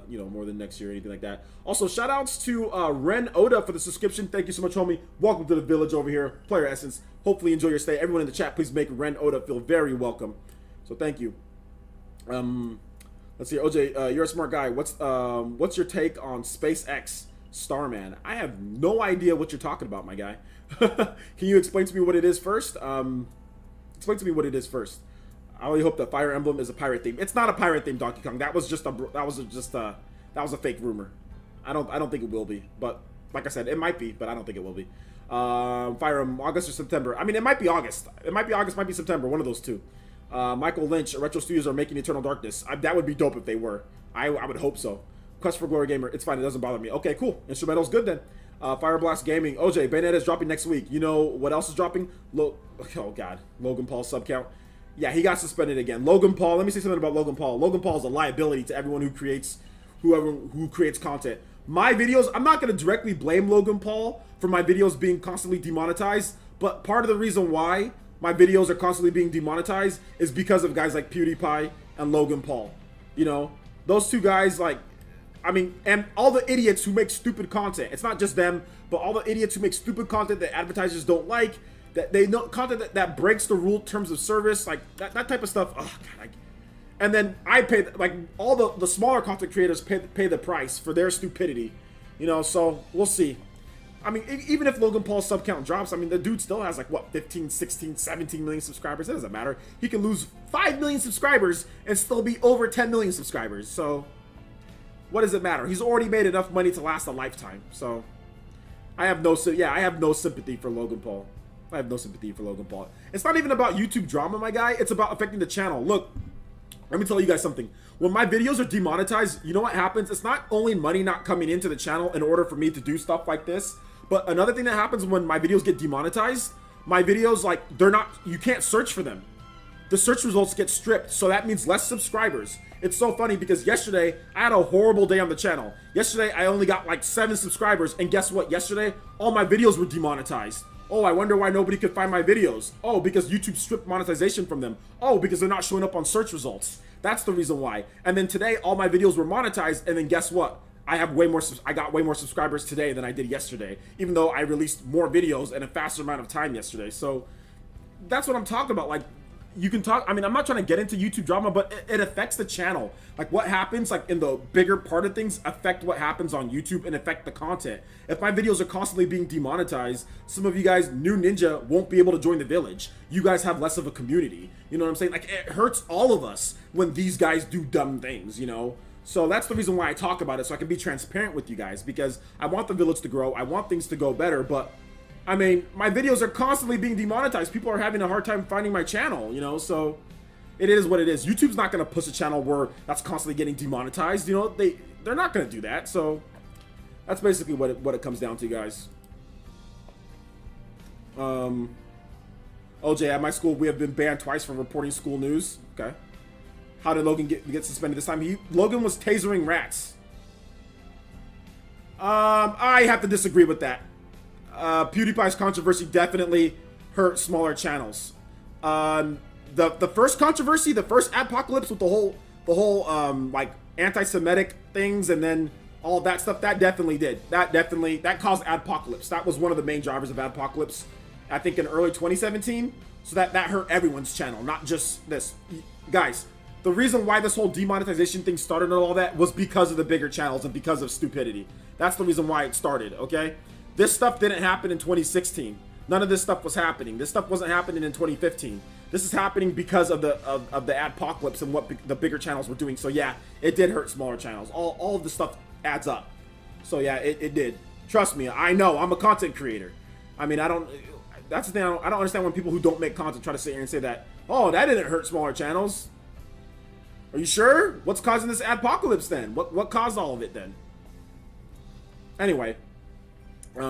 you know, more than next year or anything like that. Also, shout outs to Ren Oda for the subscription. Thank you so much, homie. Welcome to the village over here. Player Essence. Hopefully enjoy your stay. Everyone in the chat, please make Ren Oda feel very welcome. So thank you. Let's see, OJ, you're a smart guy. What's your take on SpaceX Starman? I have no idea what you're talking about, my guy. Can you explain to me what it is first? Explain to me what it is first. I really hope that Fire Emblem is a pirate theme. It's not a pirate theme, Donkey Kong. That was a fake rumor. I don't think it will be. But like I said, it might be, but I don't think it will be. Fire Emblem, August or September. I mean, it might be August. It might be August, might be September. One of those two. Michael Lynch, Retro Studios are making Eternal Darkness. That would be dope if they were. I would hope so. Quest for Glory Gamer, it's fine. It doesn't bother me. Okay, cool. Instrumental's good then. Fire Blast Gaming. OJ, Bayonetta is dropping next week. You know what else is dropping? Oh, God. Logan Paul's sub count. Yeah, he got suspended again. Logan Paul, let me say something about Logan Paul. Logan Paul is a liability to everyone who creates content. My videos, I'm not going to directly blame Logan Paul for my videos being constantly demonetized, but part of the reason why my videos are constantly being demonetized is because of guys like PewDiePie and Logan Paul. You know, those two guys, like, I mean, and all the idiots who make stupid content. It's not just them, but all the idiots who make stupid content that advertisers don't like, that they know, content that breaks the rule terms of service, like that type of stuff. Oh, God, and then I pay, like, all the smaller content creators pay the price for their stupidity. You know, so we'll see. I mean, even if Logan Paul's sub count drops, I mean, the dude still has, like, what, 15, 16, 17 million subscribers. It doesn't matter. He can lose 5 million subscribers and still be over 10 million subscribers. So, what does it matter? He's already made enough money to last a lifetime. So, I have no sympathy for Logan Paul. I have no sympathy for Logan Paul. It's not even about YouTube drama, my guy. It's about affecting the channel. Look, let me tell you guys something. When my videos are demonetized, you know what happens? It's not only money not coming into the channel in order for me to do stuff like this, but another thing that happens when my videos get demonetized, my videos, like, you can't search for them. The search results get stripped, so that means less subscribers. It's so funny because yesterday, I had a horrible day on the channel. Yesterday, I only got like 7 subscribers, and guess what? Yesterday, all my videos were demonetized. Oh, I wonder why nobody could find my videos. Oh, because YouTube stripped monetization from them. Oh, because they're not showing up on search results. That's the reason why. And then today, all my videos were monetized, and then guess what? I got way more subscribers today than I did yesterday, even though I released more videos in a faster amount of time yesterday. So that's what I'm talking about. Like, you can talk, I mean, I'm not trying to get into YouTube drama, but it affects the channel. Like, what happens, like, in the bigger part of things affect what happens on YouTube and affect the content. If my videos are constantly being demonetized, some of you guys, new ninja, won't be able to join the village. You guys have less of a community. You know what I'm saying? Like, it hurts all of us when these guys do dumb things, you know? So that's the reason why I talk about it, so I can be transparent with you guys, because I want the village to grow, I want things to go better, but I mean, my videos are constantly being demonetized. People are having a hard time finding my channel, you know, so it is what it is. YouTube's not going to push a channel where that's constantly getting demonetized, you know, they're not going to do that, so that's basically what it comes down to, guys. OJ, at my school, we have been banned twice for reporting school news. Okay. How did Logan get suspended this time? Logan was tasering rats. I have to disagree with that. PewDiePie's controversy definitely hurt smaller channels. The first controversy, the first adpocalypse with the whole like anti-Semitic things and then all of that stuff, that definitely did. That caused adpocalypse. That was one of the main drivers of adpocalypse, I think, in early 2017. So that hurt everyone's channel, not just this. Guys, the reason why this whole demonetization thing started and all that was because of the bigger channels and because of stupidity. That's the reason why it started, okay? This stuff didn't happen in 2016. None of this stuff was happening. This stuff wasn't happening in 2015. This is happening because of the adpocalypse and what the bigger channels were doing. So yeah, it did hurt smaller channels. All of the stuff adds up. So yeah, it did. Trust me, I know. I'm a content creator. I mean, that's the thing. I don't understand when people who don't make content try to sit here and say that, oh, that didn't hurt smaller channels. Are you sure? What's causing this adpocalypse then? What caused all of it then? Anyway, I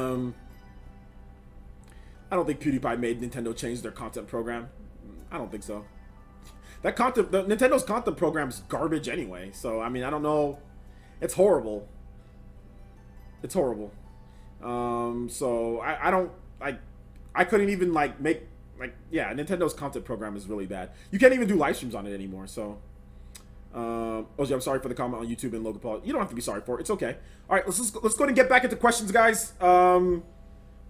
don't think PewDiePie made Nintendo change their content program. I don't think so. Nintendo's content program's garbage anyway. So I mean, I don't know. It's horrible. It's horrible. So I couldn't even yeah, Nintendo's content program is really bad. You can't even do live streams on it anymore. So. OJ, I'm sorry for the comment on YouTube and Logan Paul. You don't have to be sorry for it. It's okay. All right, let's go ahead and get back into questions, guys. Let's go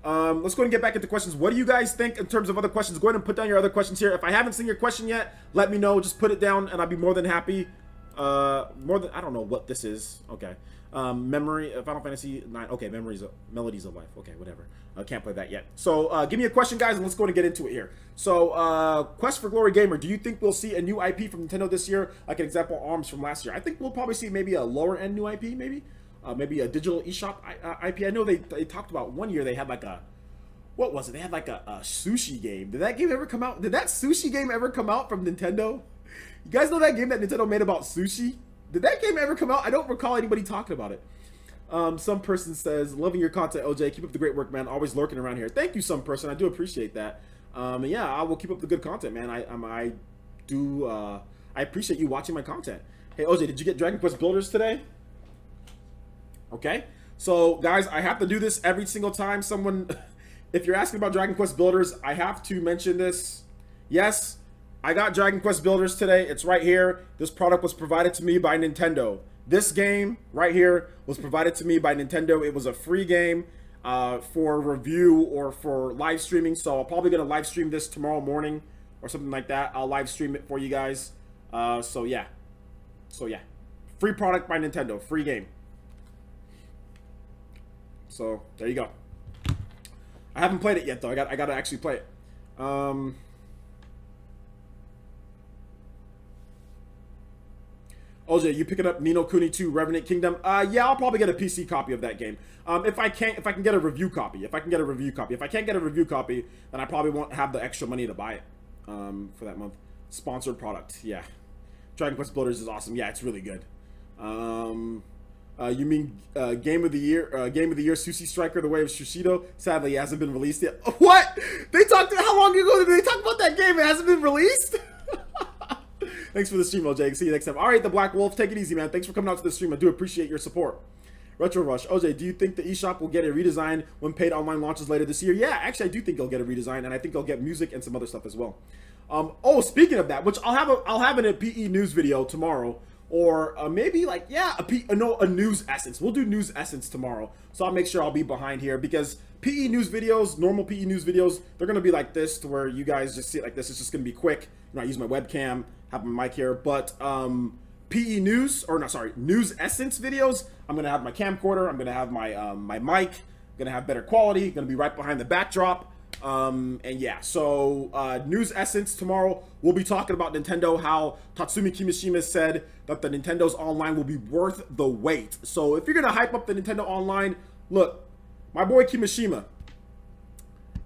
ahead and get back into questions. What do you guys think in terms of other questions? Go ahead and put down your other questions here. If I haven't seen your question yet, let me know. Just put it down, and I'll be more than happy. I don't know what this is. Okay. Memory, Final Fantasy 9. Okay, Melodies of Life. Okay, whatever. I can't play that yet. So, give me a question, guys, and let's go and get into it here. So, Quest for Glory Gamer, do you think we'll see a new IP from Nintendo this year? Like an example, ARMS from last year. I think we'll probably see maybe a lower-end new IP, maybe? Maybe a digital eShop IP. I know they talked about one year they had like a... What was it? They had like a sushi game. Did that game ever come out? Did that sushi game ever come out from Nintendo? You guys know that game that Nintendo made about sushi? Did that game ever come out? I don't recall anybody talking about it. Some person says, loving your content, OJ. Keep up the great work, man. Always lurking around here. Thank you, some person. I do appreciate that. And yeah, I will keep up the good content, man. I appreciate you watching my content. Hey, OJ, did you get Dragon Quest Builders today? Okay. So, guys, I have to do this every single time someone... If you're asking about Dragon Quest Builders, I have to mention this. Yes, I got Dragon Quest Builders today. It's right here. This product was provided to me by Nintendo. This game right here was provided to me by Nintendo. It was a free game for review or for live streaming. So I'm probably going to live stream this tomorrow morning or something like that. I'll live stream it for you guys. So yeah. Free product by Nintendo. Free game. So there you go. I haven't played it yet though. I got to actually play it. OJ, you picking up Ni no Kuni 2 Revenant Kingdom? Yeah, I'll probably get a PC copy of that game. If I can get a review copy. If I can get a review copy. If I can't get a review copy, then I probably won't have the extra money to buy it for that month. Sponsored product. Yeah. Dragon Quest Builders is awesome. Yeah, it's really good. You mean Game of the Year Sushi Striker The Way of Shushido? Sadly, it hasn't been released yet. What? They talked how long ago did they talk about that game? It hasn't been released? Thanks for the stream, OJ. See you next time. All right, the Black Wolf. Take it easy, man. Thanks for coming out to the stream. I do appreciate your support. Retro Rush. OJ, do you think the eShop will get a redesign when paid online launches later this year? Yeah, actually, I do think it'll get a redesign, and I think it'll get music and some other stuff as well. Oh, speaking of that, which I'll have in a PE news video tomorrow, or maybe like a news essence. We'll do news essence tomorrow, so I'll make sure I'll be behind here because PE news videos, normal PE news videos, they're gonna be like this to where you guys just see it like this. It's just gonna be quick. You know, I use my webcam, have my mic here, but PE news news essence videos. I'm gonna have my camcorder. I'm gonna have my my mic. I'm gonna have better quality. Gonna be right behind the backdrop. And yeah, so news essence tomorrow. We'll be talking about Nintendo. How Tatsumi Kimishima said that the Nintendo's online will be worth the wait. So if you're gonna hype up the Nintendo online, look, my boy Kimishima,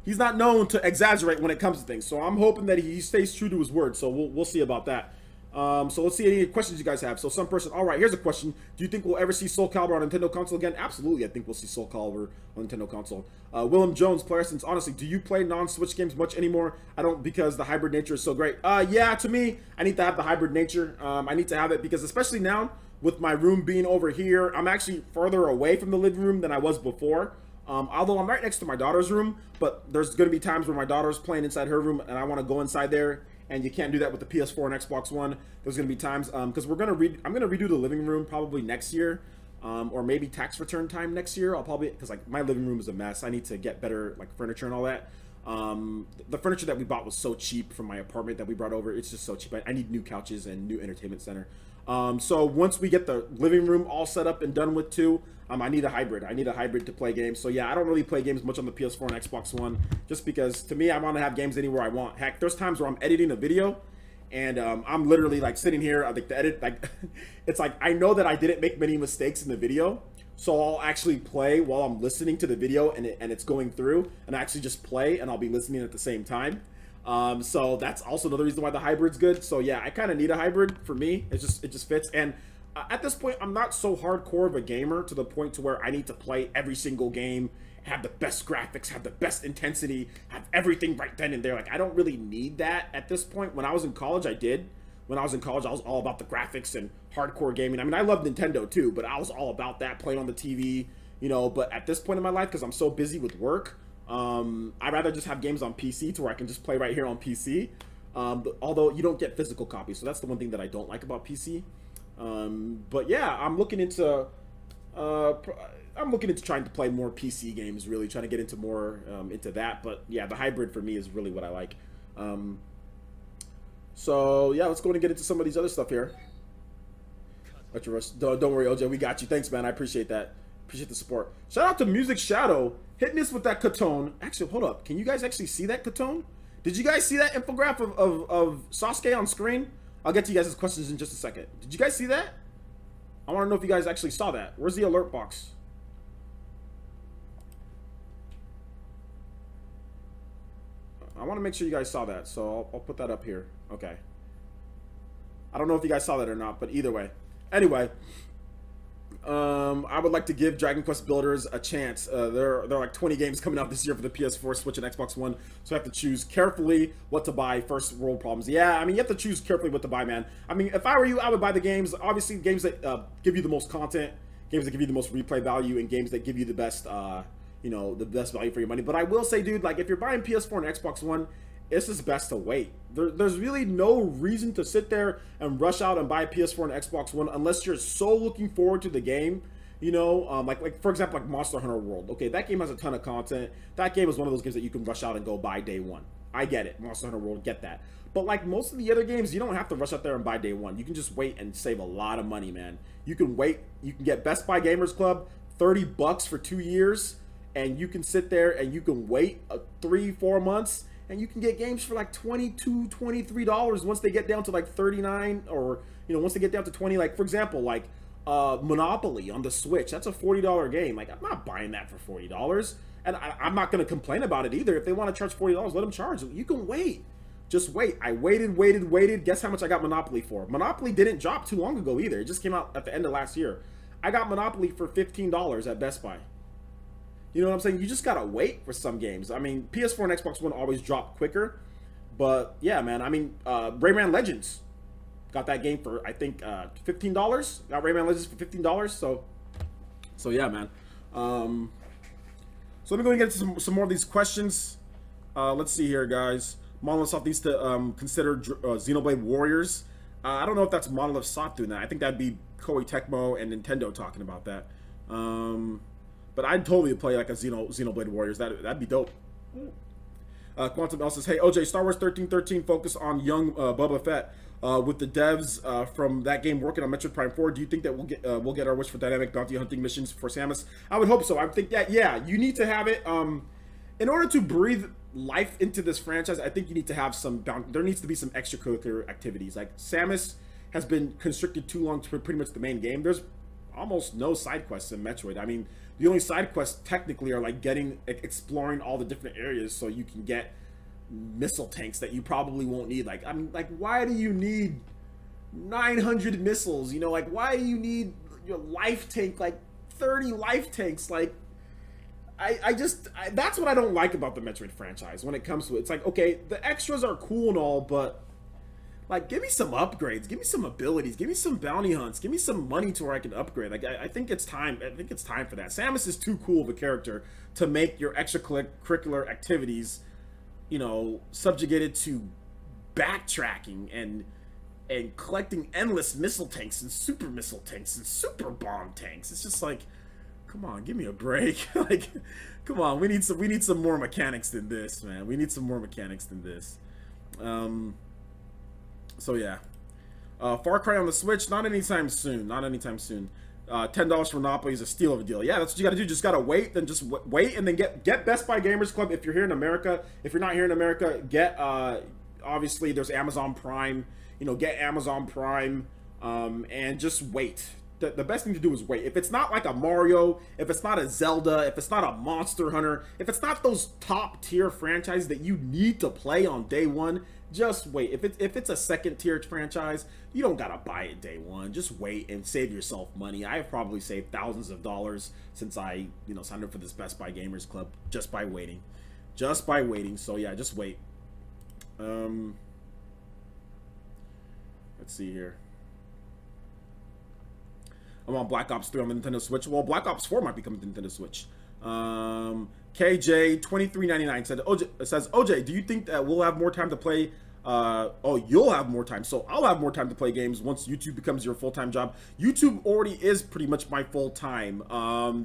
he's not known to exaggerate when it comes to things. So I'm hoping that he stays true to his word. So we'll see about that. So let's see any questions you guys have. So some person, all right, here's a question. Do you think we'll ever see Soul Calibur on Nintendo console again? Absolutely, I think we'll see Soul Calibur on Nintendo console. Willem Jones, player since honestly, do you play non-Switch games much anymore? I don't, because the hybrid nature is so great. Yeah, to me, I need to have the hybrid nature. I need to have it because especially now with my room being over here, I'm actually further away from the living room than I was before. Although I'm right next to my daughter's room, but there's going to be times where my daughter's playing inside her room and I want to go inside there. And you can't do that with the PS4 and Xbox One. There's going to be times, because I'm going to redo the living room probably next year, or maybe tax return time next year. I'll probably, because like my living room is a mess. I need to get better like furniture and all that. The furniture that we bought was so cheap from my apartment that we brought over. It's just so cheap. I need new couches and new entertainment center. So once we get the living room all set up and done with too, I need a hybrid. I need a hybrid to play games. So yeah, I don't really play games much on the PS4 and Xbox One, just because to me, I want to have games anywhere I want. Heck, there's times where I'm editing a video and I'm literally like sitting here, I think the edit, like it's like I know that I didn't make many mistakes in the video, so I'll actually play while I'm listening to the video and it's going through, and I actually just play and I'll be listening at the same time. So that's also another reason why the hybrid's good. So yeah, I kind of need a hybrid for me. It just fits. And at this point, I'm not so hardcore of a gamer to the point to where I need to play every single game, have the best graphics, have the best intensity, have everything right then and there. Like I don't really need that at this point. When I was in college, I did. When I was in college, I was all about the graphics and hardcore gaming. I mean, I love Nintendo too, but I was all about that, playing on the TV, you know. But at this point in my life, because I'm so busy with work, I'd rather just have games on PC to where I can just play right here on PC. Although you don't get physical copies, so that's the one thing that I don't like about PC. But yeah, I'm looking into trying to play more PC games, really trying to get into more into that. But yeah, the hybrid for me is really what I like. So yeah, let's go and get into some of these other stuff here. Don't worry, OJ, we got you. Thanks, man. I appreciate that. Appreciate the support. Shout out to Music Shadow. Hitting us with that Katone. Actually, hold up. Can you guys actually see that Katone? Did you guys see that infograph of Sasuke on screen? I'll get to you guys' questions in just a second. Did you guys see that? I want to know if you guys actually saw that. Where's the alert box? I want to make sure you guys saw that, so I'll put that up here. Okay. I don't know if you guys saw that or not, but either way. Anyway, I would like to give Dragon Quest Builders a chance. There are like 20 games coming out this year for the PS4, Switch, and Xbox One, so I have to choose carefully what to buy. First world problems. Yeah, I mean, you have to choose carefully what to buy, man. I mean, if I were you, I would buy the games, obviously, games that give you the most content, games that give you the most replay value, and games that give you the best, you know, the best value for your money. But I will say, dude, like, if you're buying PS4 and Xbox One, it's just best to wait. There's really no reason to sit there and rush out and buy a PS4 and Xbox One unless you're so looking forward to the game. You know, like for example, like Monster Hunter World. Okay, that game has a ton of content. That game is one of those games that you can rush out and go buy day one. I get it, Monster Hunter World, get that. But like most of the other games, you don't have to rush out there and buy day one. You can just wait and save a lot of money, man. You can wait. You can get Best Buy Gamers Club, $30 for 2 years, and you can sit there and you can wait 3-4 months, and you can get games for like $22, $23 once they get down to like 39, or once they get down to 20. Like for example, like Monopoly on the Switch. That's a $40 game. Like I'm not buying that for $40, and I'm not going to complain about it either. If they want to charge $40, let them charge. You can wait. Just wait. I waited. Guess how much I got Monopoly for? Monopoly didn't drop too long ago either. It just came out at the end of last year. I got Monopoly for $15 at Best Buy. You know what I'm saying? You just gotta wait for some games. I mean, PS4 and Xbox One always drop quicker. But yeah, man. I mean, Rayman Legends. Got that game for, I think, $15. Got Rayman Legends for $15. So yeah, man. So let me go and get into some more of these questions. Let's see here, guys. Monolith Soft needs to consider Xenoblade Warriors. I don't know if that's Monolith Soft doing that. I think that'd be Koei Tecmo and Nintendo talking about that. But I'd totally play like a Xenoblade Warriors. That'd be dope. Quantum L says, hey, OJ, Star Wars 1313 focus on young Boba Fett. With the devs from that game working on Metroid Prime 4, do you think that we'll get our wish for dynamic bounty hunting missions for Samus? I would hope so. I think that, yeah, you need to have it. In order to breathe life into this franchise, I think you need to have some there needs to be some extracurricular activities. Like Samus has been constricted too long to pretty much the main game. There's almost no side quests in Metroid. I mean, the only side quests technically are like exploring all the different areas so you can get missile tanks that you probably won't need. Like, I mean, like, why do you need 900 missiles? You know, like, why do you need your life tank, like 30 life tanks? Like, that's what I don't like about the Metroid franchise when it comes to it. It's like, okay, the extras are cool and all, but like, give me some upgrades, give me some abilities, give me some bounty hunts, give me some money to where I can upgrade. Like, I think it's time. I think it's time for that. Samus is too cool of a character to make your extracurricular activities, subjugated to backtracking and collecting endless missile tanks and super missile tanks and super bomb tanks. It's just like, come on, give me a break. Like, come on, we need some more mechanics than this, man. We need some more mechanics than this. So yeah, Far Cry on the Switch, not anytime soon. Not anytime soon. $10 for Monopoly is a steal of a deal. Yeah, that's what you got to do. Just gotta wait. Then just wait, and then get Best Buy Gamers Club if you're here in America. If you're not here in America, get obviously there's Amazon Prime. Get Amazon Prime, and just wait. The best thing to do is wait. If it's not like a Mario, if it's not a Zelda, if it's not a Monster Hunter, if it's not those top tier franchises that you need to play on day one, just wait. If it's a second tier franchise, you don't gotta buy it day one. Just wait and save yourself money. I have probably saved thousands of dollars since I signed up for this Best Buy Gamers Club just by waiting. So yeah, just wait. Let's see here. I'm on Black Ops 3 on the Nintendo Switch. Well, Black Ops 4 might be coming to Nintendo Switch. KJ2399 says, OJ, do you think that we'll have more time to play? You'll have more time. So I'll have more time to play games once YouTube becomes your full-time job. YouTube already is pretty much my full-time.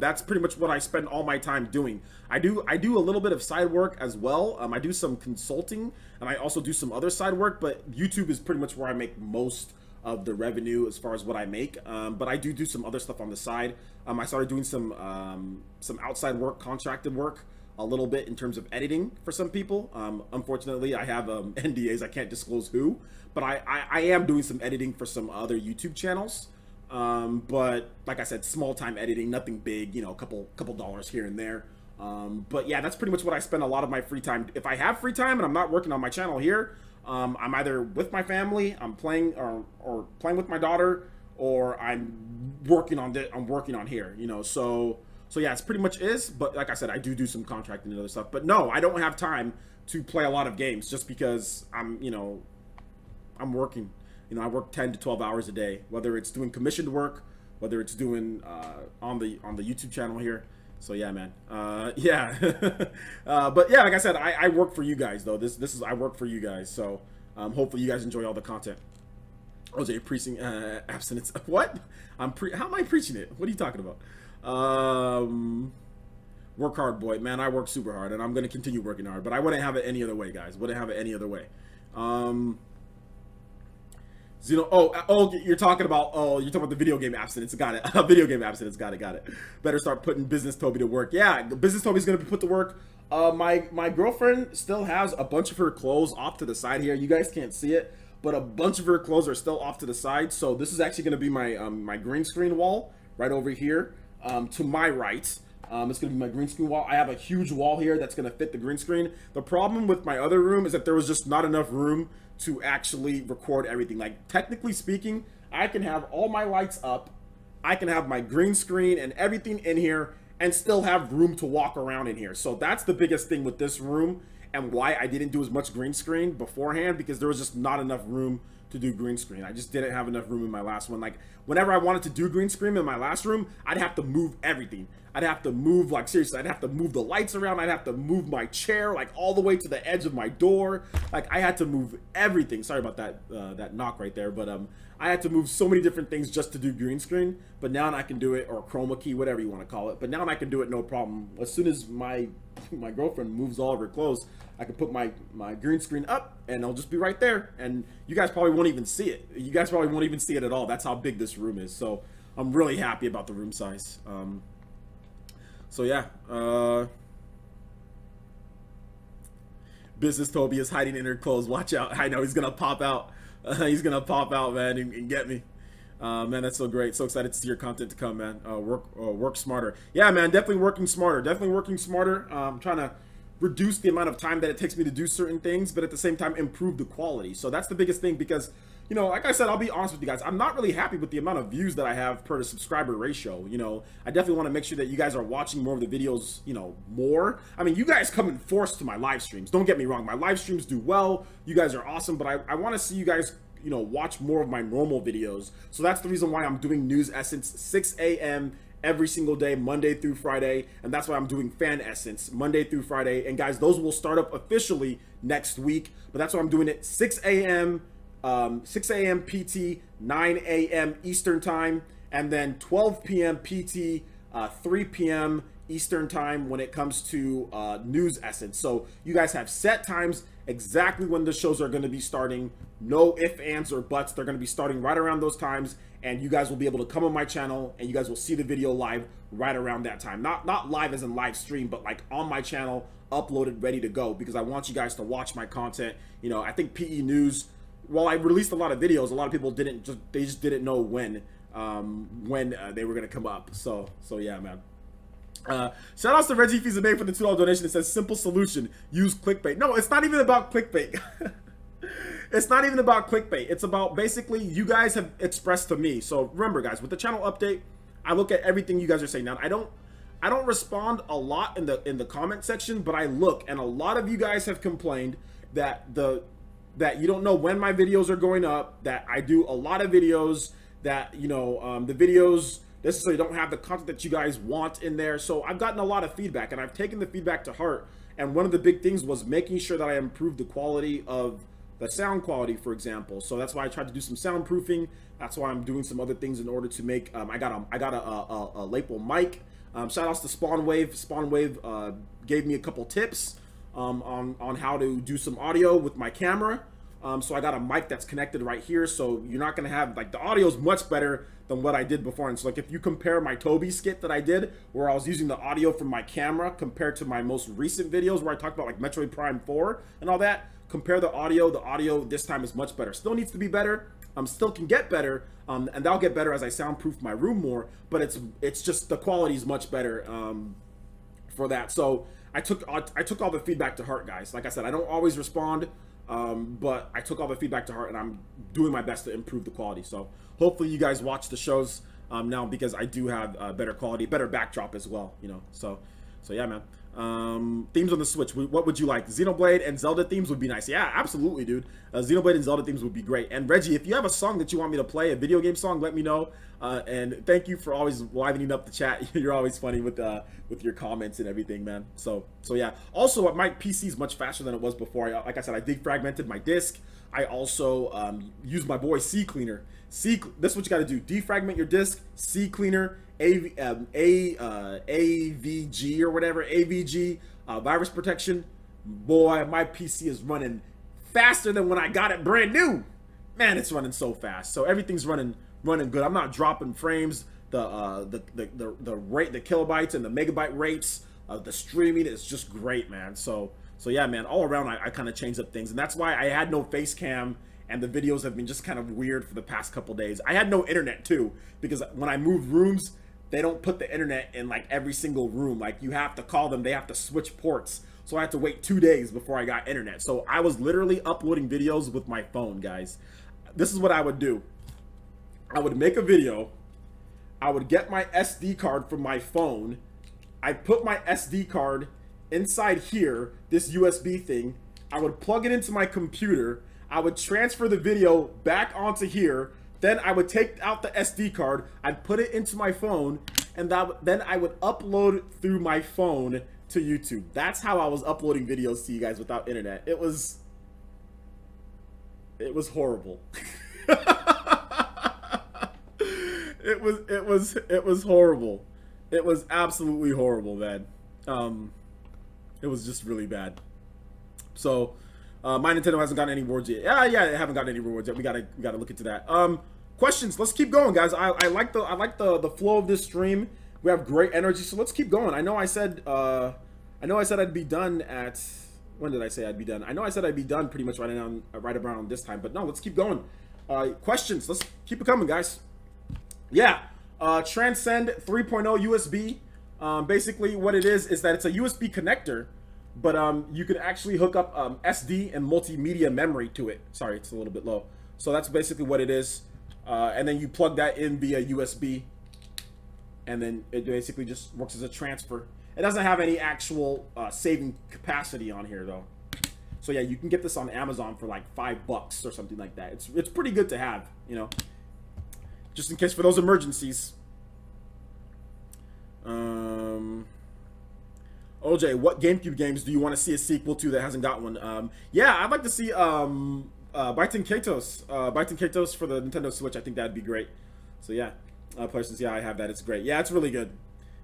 That's pretty much what I spend all my time doing. I do a little bit of side work as well. I do some consulting, and I also do some other side work, but YouTube is pretty much where I make most of the revenue as far as what I make, but I do some other stuff on the side. I started doing some outside work, contracted work, a little bit in terms of editing for some people. Unfortunately, I have NDAs. I can't disclose who, but I am doing some editing for some other YouTube channels. But like I said, small time editing, nothing big. A couple dollars here and there. But yeah, that's pretty much what I spend a lot of my free time. If I have free time and I'm not working on my channel here, I'm either with my family, I'm playing or playing with my daughter, or I'm working on here, so yeah, it's pretty much is. But like I said, I do some contracting and other stuff. But no, I don't have time to play a lot of games just because I'm working. I work 10 to 12 hours a day, whether it's doing commissioned work, whether it's doing on the YouTube channel here. So yeah, man. Yeah. But yeah, like I said, I work for you guys though. This is I work for you guys. So hopefully you guys enjoy all the content. Oh, so you're preaching abstinence? What? How am I preaching it? What are you talking about? Work hard, boy. Man, I work super hard, and I'm gonna continue working hard. But I wouldn't have it any other way, guys. Wouldn't have it any other way. Zeno, you're talking about the video game abstinence. Got it. Video game abstinence. Got it. Better start putting Business Toby to work. Yeah, Business Toby's gonna be put to work. My girlfriend still has a bunch of her clothes off to the side here. You guys can't see it, but a bunch of her clothes are still off to the side. So this is actually gonna be my my green screen wall right over here to my right. It's gonna be my green screen wall. I have a huge wall here that's gonna fit the green screen. The problem with my other room is that there was just not enough room to actually record everything. Like, technically speaking, I can have all my lights up, I can have my green screen and everything in here, and still have room to walk around in here. So that's the biggest thing with this room, and why I didn't do as much green screen beforehand, because there was just not enough room to do green screen. I just didn't have enough room in my last one. Like, whenever I wanted to do green screen in my last room, I'd have to move everything. I'd have to move, like, seriously, I'd have to move the lights around. I'd have to move my chair, like, all the way to the edge of my door. Like, I had to move everything. Sorry about that that knock right there, but I had to move so many different things just to do green screen. But now I can do it, or chroma key, whatever you want to call it. But now I can do it no problem. As soon as my girlfriend moves all of her clothes, I can put my green screen up, and it'll just be right there. And you guys probably won't even see it. You guys probably won't even see it at all. That's how big this room is. So I'm really happy about the room size. So yeah, Business Toby is hiding in her clothes. Watch out. I know he's gonna pop out. He's gonna pop out, man, and get me. Man, that's so great. So excited to see your content to come, man. Work smarter. Yeah, man, definitely working smarter. Definitely working smarter. Trying to reduce the amount of time that it takes me to do certain things, but at the same time improve the quality. So that's the biggest thing, because, you know, like I said, I'll be honest with you guys, I'm not really happy with the amount of views that I have per the subscriber ratio. You know, I definitely want to make sure that you guys are watching more of the videos, you know, more. I mean, you guys come in force to my live streams. Don't get me wrong, my live streams do well. You guys are awesome, but I want to see you guys, you know, watch more of my normal videos. So that's the reason why I'm doing News Essence 6 a.m. every single day, Monday through Friday, and that's why I'm doing Fan Essence Monday through Friday. And guys, those will start up officially next week, but that's why I'm doing it 6 a.m. PT, 9 a.m. Eastern time, and then 12 p.m. PT, 3 p.m. Eastern time when it comes to News Essence. So you guys have set times exactly when the shows are going to be starting. No ifs, ands, or buts. They're going to be starting right around those times, and you guys will be able to come on my channel and you guys will see the video live right around that time. Not live as in live stream, but like on my channel, uploaded, ready to go, because I want you guys to watch my content. You know, I think PE News, while I released a lot of videos, a lot of people just didn't know when they were going to come up. So yeah, man. Shout outs to Reggie Fizame for the $2 donation. It says simple solution, use clickbait. No, it's not even about clickbait. It's not even about clickbait. It's about basically you guys have expressed to me. So remember, guys, with the channel update, I look at everything you guys are saying. Now, I don't respond a lot in the comment section, but I look, and a lot of you guys have complained that you don't know when my videos are going up, that I do a lot of videos, that, you know, the videos necessarily don't have the content that you guys want in there. So I've gotten a lot of feedback, and I've taken the feedback to heart. And one of the big things was making sure that I improved the quality of the sound quality, for example. So that's why I tried to do some soundproofing. That's why I'm doing some other things in order to make. I got a lapel mic. Shout outs to Spawnwave. Spawnwave gave me a couple tips on how to do some audio with my camera. So I got a mic that's connected right here, so you're not gonna have, like, the audio is much better than what I did before. And so, like, if you compare my Toby skit that I did, where I was using the audio from my camera, compared to my most recent videos where I talked about, like, Metroid Prime 4 and all that, compare the audio this time is much better. Still needs to be better, still can get better, and that'll get better as I soundproof my room more, but it's just the quality is much better for that. So I took all the feedback to heart, guys. Like I said, I don't always respond, but I took all the feedback to heart, and I'm doing my best to improve the quality. So hopefully you guys watch the shows now, because I do have better quality, better backdrop as well, you know. So So yeah, man. Themes on the Switch. What would you like? Xenoblade and Zelda themes would be nice. Yeah, absolutely, dude. Xenoblade and Zelda themes would be great. And Reggie, if you have a song that you want me to play, a video game song, let me know. And thank you for always livening up the chat. You're always funny with your comments and everything, man. So yeah. Also, my PC is much faster than it was before. Like I said, I defragmented my disk. I also used my boy C Cleaner. This is what you got to do. Defragment your disk. C Cleaner. AVG or whatever, AVG, virus protection. Boy, my PC is running faster than when I got it brand new. Man, it's running so fast. So everything's running good. I'm not dropping frames. The rate, the kilobytes and the megabyte rates, the streaming is just great, man. So yeah, man, all around I kind of changed up things, and that's why I had no face cam. And the videos have been just kind of weird for the past couple days. I had no internet too, because when I moved rooms, they don't put the internet in like every single room. Like you have to call them, they have to switch ports. So I had to wait 2 days before I got internet. So I was literally uploading videos with my phone, guys. This is what I would do. I would make a video. I would get my SD card from my phone. I put my SD card inside here, this USB thing. I would plug it into my computer. I would transfer the video back onto here. Then I would take out the SD card, I'd put it into my phone, and then I would upload through my phone to YouTube. That's how I was uploading videos to you guys without internet. It was horrible. It was horrible. It was absolutely horrible, man. It was just really bad. So my Nintendo hasn't gotten any rewards yet. Yeah, they haven't gotten any rewards yet. We gotta look into that. Questions. Let's keep going, guys. I like the flow of this stream. We have great energy, so let's keep going. I know I said I'd be done at, when did I say I'd be done? I know I said I'd be done pretty much right around this time, but no, let's keep going. Questions. Let's keep it coming, guys. Yeah. Transcend 3.0 USB. Basically, what it is that it's a USB connector, but you can actually hook up SD and multimedia memory to it. Sorry, it's a little bit low. So that's basically what it is. And then you plug that in via USB, and then it basically just works as a transfer. It doesn't have any actual saving capacity on here though. So yeah, you can get this on Amazon for like $5 or something like that. It's pretty good to have, you know, just in case for those emergencies. OJ, what GameCube games do you want to see a sequel to that hasn't got one? Yeah, I'd like to see Baitan Kaitos for the Nintendo Switch. I think that'd be great. So yeah, Parsons, yeah, I have that. It's great. Yeah, it's really good.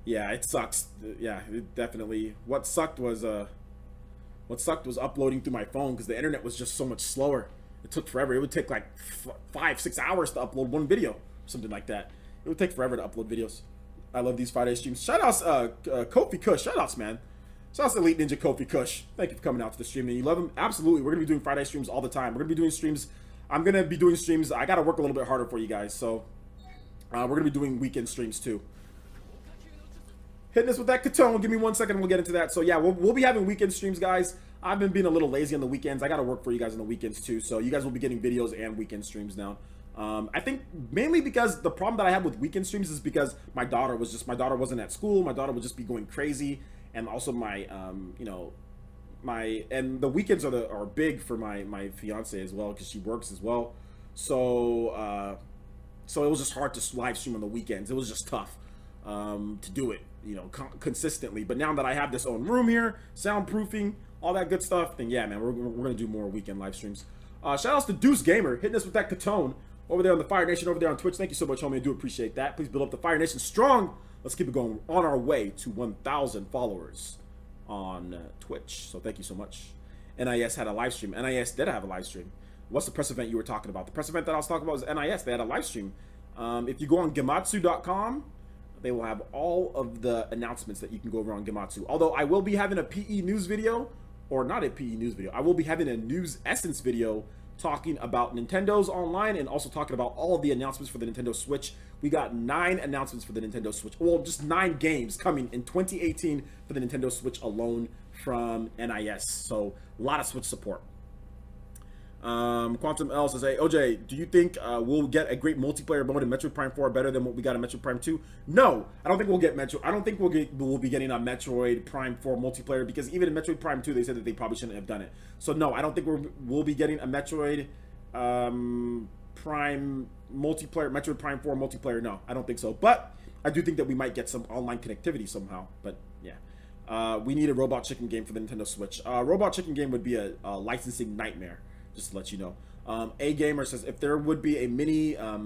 Yeah, it sucks. Yeah, it definitely. What sucked was uploading through my phone because the internet was just so much slower. It took forever. It would take like 5-6 hours to upload one video, something like that. It would take forever to upload videos. I love these Friday streams. Shoutouts, Kofi Kush. Shoutouts, man. Shoutouts to Elite Ninja Kofi Kush. Thank you for coming out to the stream. And you love him? Absolutely. We're going to be doing Friday streams all the time. We're going to be doing streams. I'm going to be doing streams. I got to work a little bit harder for you guys. So we're going to be doing weekend streams too. Hitting us with that Katone. Give me 1 second and we'll get into that. So yeah, we'll be having weekend streams, guys. I've been being a little lazy on the weekends. I got to work for you guys on the weekends too. So you guys will be getting videos and weekend streams now. I think mainly because the problem that I have with weekend streams is because my daughter wasn't at school. My daughter would just be going crazy. And also my, and the weekends are big for my fiance as well, because she works as well. So, so it was just hard to live stream on the weekends. It was just tough, to do it, you know, consistently. But now that I have this own room here, soundproofing, all that good stuff, then yeah, man, we're going to do more weekend live streams. Shout outs to Deuce Gamer, hitting us with that Katone over there on the Fire Nation, over there on Twitch. Thank you so much, homie. I do appreciate that. Please build up the Fire Nation strong. Let's keep it going on our way to 1,000 followers on Twitch. So thank you so much. NIS had a live stream. NIS did have a live stream. What's the press event you were talking about? The press event that I was talking about was NIS. They had a live stream. If you go on Gematsu.com, they will have all of the announcements that you can go over on Gematsu. Although I will be having a PE news video, or not a PE news video. I will be having a News Essence video talking about Nintendo's online and also talking about all of the announcements for the Nintendo Switch. We got 9 announcements for the Nintendo Switch. Well, just 9 games coming in 2018 for the Nintendo Switch alone from NIS. So a lot of Switch support. Quantum L says, hey, OJ, do you think we'll get a great multiplayer mode in Metroid Prime 4 better than what we got in Metroid Prime 2? No, I don't think we'll get I don't think we'll be getting a Metroid Prime 4 multiplayer, because even in Metroid Prime 2 they said that they probably shouldn't have done it. So no, I don't think we'll be getting a Metroid Prime multiplayer, Metroid Prime 4 multiplayer. No, I don't think so. But I do think that we might get some online connectivity somehow. But yeah, we need a Robot Chicken game for the Nintendo Switch. Robot Chicken game would be a licensing nightmare, just to let you know. A Gamer says, if there would be a mini, I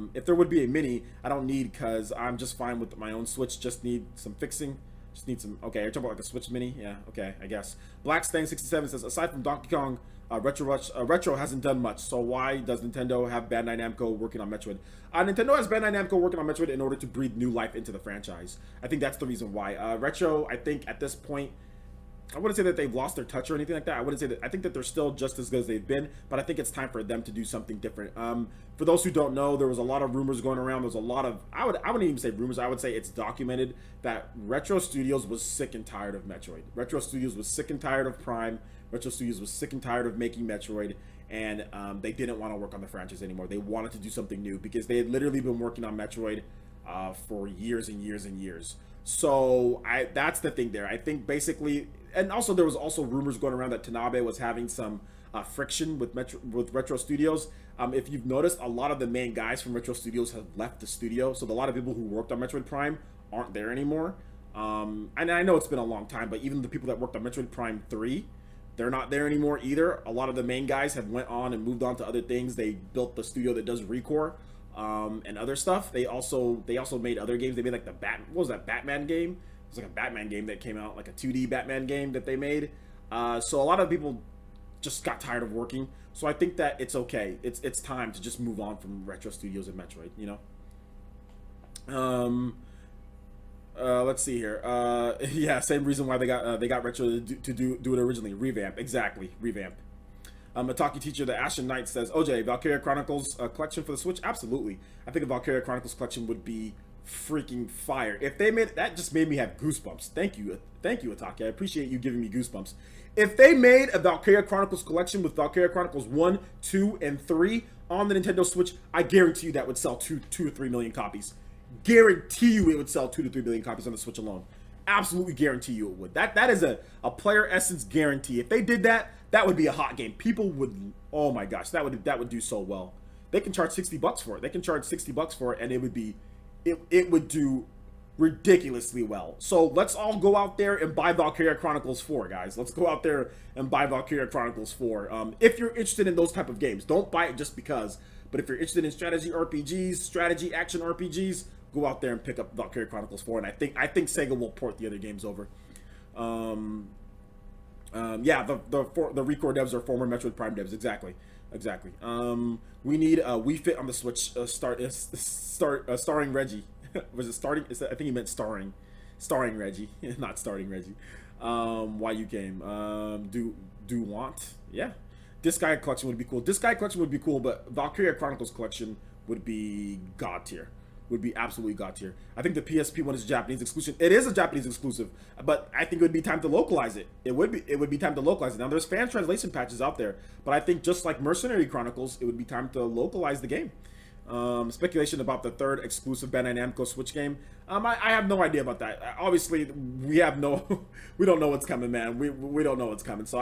don't need, because I'm just fine with my own Switch. Just need some fixing. Just need some. Okay, you're talking about like a Switch Mini. Yeah. Okay, I guess. Blackstang67 says, aside from Donkey Kong, Retro hasn't done much. So why does Nintendo have Bandai Namco working on Metroid? Nintendo has Bandai Namco working on Metroid in order to breathe new life into the franchise. I think that's the reason why. Retro, I think at this point, I wouldn't say that they've lost their touch or anything like that. I wouldn't say that. I think that they're still just as good as they've been, but I think it's time for them to do something different. For those who don't know, there was a lot of rumors going around. There's a lot of, I wouldn't even say rumors. I would say it's documented that Retro Studios was sick and tired of Metroid. Retro Studios was sick and tired of Prime. Retro Studios was sick and tired of making Metroid, and they didn't want to work on the franchise anymore. They wanted to do something new, because they had literally been working on Metroid for years and years and years. So that's the thing there. I think basically, and also there was also rumors going around that Tanabe was having some friction with Retro Studios. If you've noticed, a lot of the main guys from Retro Studios have left the studio, so a lot of people who worked on Metroid Prime aren't there anymore. And I know it's been a long time, but even the people that worked on Metroid Prime 3, they're not there anymore either. A lot of the main guys have went on and moved on to other things. They built the studio that does Recore and other stuff. They also made other games. They made like what was that Batman game? It was like a Batman game that came out, like a 2D Batman game that they made. So a lot of people just got tired of working. So I think that it's okay. It's time to just move on from Retro Studios and Metroid, you know. Let's see here. Yeah, same reason why they got Retro to do it originally. Revamp, exactly, revamp. Mataki Teacher, the Ashen Knight says, OJ, Valkyria Chronicles collection for the Switch? Absolutely. I think a Valkyria Chronicles collection would be freaking fire. If they made that, just made me have goosebumps. Thank you, Ataki. I appreciate you giving me goosebumps. If they made a Valkyria Chronicles collection with Valkyria Chronicles 1, 2, and 3 on the Nintendo Switch, I guarantee you that would sell 2 to 3 million copies. Guarantee you it would sell 2 to 3 million copies on the Switch alone. Absolutely guarantee you it would. That is a player essence guarantee. If they did that, that would be a hot game. People would, oh my gosh, that would do so well. They can charge $60 for it. They can charge $60 for it, and it would do ridiculously well. So let's all go out there and buy Valkyria Chronicles 4, guys. Let's go out there and buy Valkyria Chronicles 4. If you're interested in those type of games, don't buy it just because. But if you're interested in strategy RPGs, strategy action RPGs, go out there and pick up Valkyria Chronicles 4, and I think Sega will port the other games over. Yeah, the Recore devs are former Metroid Prime devs. Exactly. We need Wii Fit on the Switch. Starring Reggie. Was it starting? I think he meant starring Reggie, not starting Reggie. Why you came? Do want? Yeah. Disgaea collection would be cool. Disgaea collection would be cool, but Valkyria Chronicles collection would be god tier. Would be absolutely god tier. I think the PSP one is a Japanese exclusive. It is a Japanese exclusive, but I think it would be time to localize it. It would be time to localize it. Now there's fan translation patches out there, but I think just like Mercenary Chronicles, it would be time to localize the game. Speculation about the third exclusive Bandai Namco Switch game. I have no idea about that. Obviously, we don't know what's coming, man. We don't know what's coming. So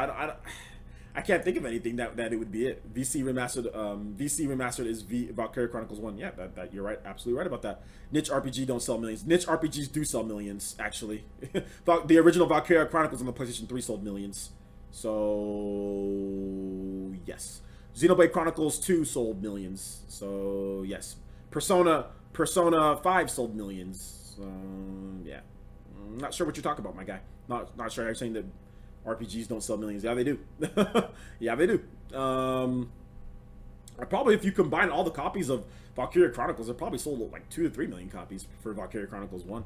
I can't think of anything that it would be it. VC remastered is Valkyria Chronicles 1. Yeah, that you're right, absolutely right about that. Niche RPG don't sell millions. Niche RPGs do sell millions, actually. The original Valkyria Chronicles on the PlayStation 3 sold millions. So yes. Xenoblade Chronicles 2 sold millions. So yes. Persona 5 sold millions. Yeah. I'm not sure what you're talking about, my guy. Not sure. I'm saying that RPGs don't sell millions. Yeah, they do. Yeah, they do. Probably if you combine all the copies of Valkyria Chronicles, it probably sold like 2 to 3 million copies for Valkyria Chronicles 1.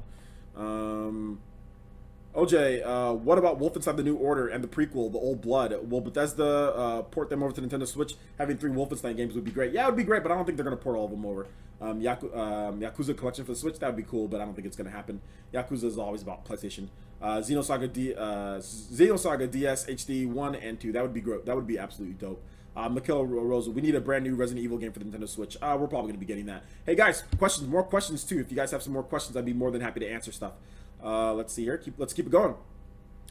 OJ, what about Wolfenstein: The New Order and the prequel, The Old Blood? Will Bethesda port them over to Nintendo Switch? Having 3 Wolfenstein games would be great. Yeah, it would be great, but I don't think they're going to port all of them over. Yakuza Collection for the Switch, that would be cool, but I don't think it's going to happen. Yakuza is always about PlayStation. Xenosaga DS HD 1 and 2, that would be great. That would be absolutely dope. Mikhail Rosa, we need a brand new Resident Evil game for the Nintendo Switch. We're probably going to be getting that. Hey guys, questions, more questions too. If you guys have some more questions, I'd be more than happy to answer stuff. Let's see here. Let's keep it going.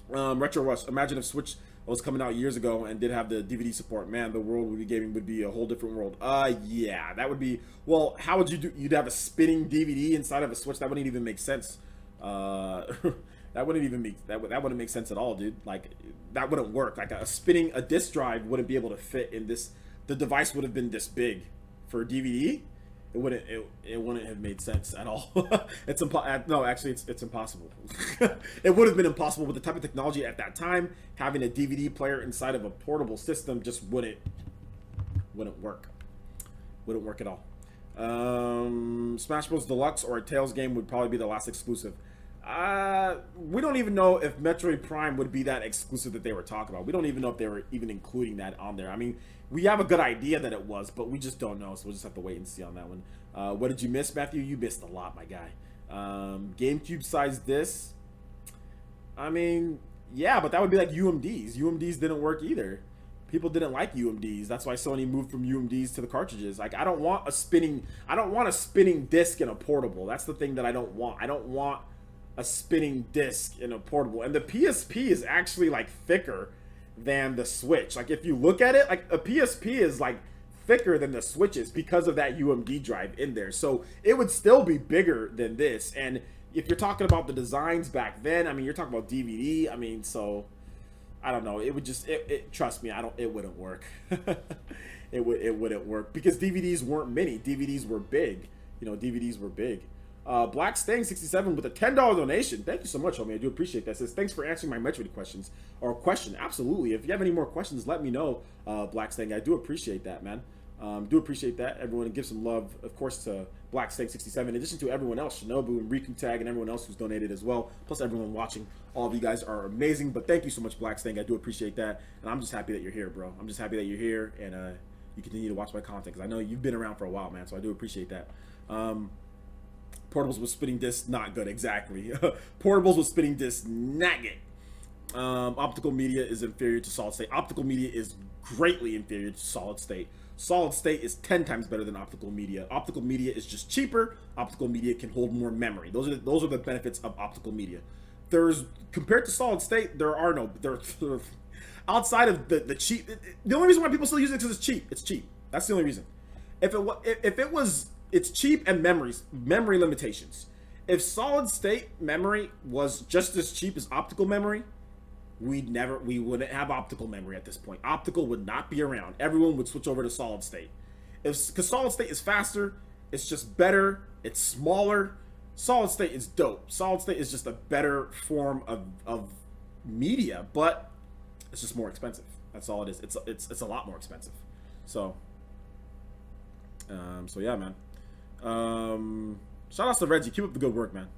Retro Rush. Imagine if Switch was coming out years ago and did have the DVD support. Man, the world would be gaming would be a whole different world. Yeah, that would be. Well, how would you do? You'd have a spinning DVD inside of a Switch. That wouldn't even make sense. That wouldn't even make that wouldn't make sense at all, dude. Like that wouldn't work. Like a disc drive wouldn't be able to fit in this. The device would have been this big for a DVD. It wouldn't have made sense at all. It's no, actually it's impossible. It would have been impossible with the type of technology at that time. Having a DVD player inside of a portable system just wouldn't work. Wouldn't work at all. Smash Bros. Deluxe or a Tales game would probably be the last exclusive. We don't even know if Metroid Prime would be that exclusive that they were talking about. We don't even know if they were even including that on there. I mean, we have a good idea that it was, but we just don't know, so we'll just have to wait and see on that one. What did you miss, Matthew? You missed a lot, my guy. GameCube size disc. I mean, yeah, but that would be like UMDs. UMDs didn't work either. People didn't like UMDs. That's why Sony moved from UMDs to the cartridges. Like, I don't want a spinning disc in a portable. That's the thing that I don't want. I don't want a spinning disc in a portable. And the PSP is actually like thicker than the Switch. Like if you look at it, like a PSP is like thicker than the Switches because of that UMD drive in there. So it would still be bigger than this. And if you're talking about the designs back then, I mean, you're talking about DVD. I mean, so I don't know. It would just, trust me, it wouldn't work. it wouldn't work because DVDs weren't mini. DVDs were big. You know, DVDs were big. Black Stang 67 with a $10 donation. Thank you so much, homie. I do appreciate that. Says thanks for answering my Metroid questions or question. Absolutely. If you have any more questions, let me know. Black Stang, I do appreciate that, man. Do appreciate that. Everyone, give some love, of course, to Black Stang 67. In addition to everyone else, Shinobu and Riku Tag, and everyone else who's donated as well. Plus everyone watching. All of you guys are amazing. But thank you so much, Black Stang. I do appreciate that, and I'm just happy that you're here, bro. I'm just happy that you're here, and you continue to watch my content because I know you've been around for a while, man. So I do appreciate that. Portables with spinning discs, not good, exactly. Portables with spinning discs, not good. Optical media is inferior to solid state. Optical media is greatly inferior to solid state. Solid state is 10 times better than optical media. Optical media is just cheaper. Optical media can hold more memory. Those are the benefits of optical media. Compared to solid state, there are no, outside of the cheap. The only reason why people still use it is because it's cheap. It's cheap. That's the only reason. If it was, it's cheap and memory limitations. If solid state memory was just as cheap as optical memory, we wouldn't have optical memory at this point. Optical would not be around. Everyone would switch over to solid state. Because solid state is faster, it's just better, it's smaller. Solid state is dope. Solid state is just a better form of media, but it's just more expensive. That's all it is. It's a lot more expensive. So yeah, man. Shout out to Reggie. Keep up the good work, man.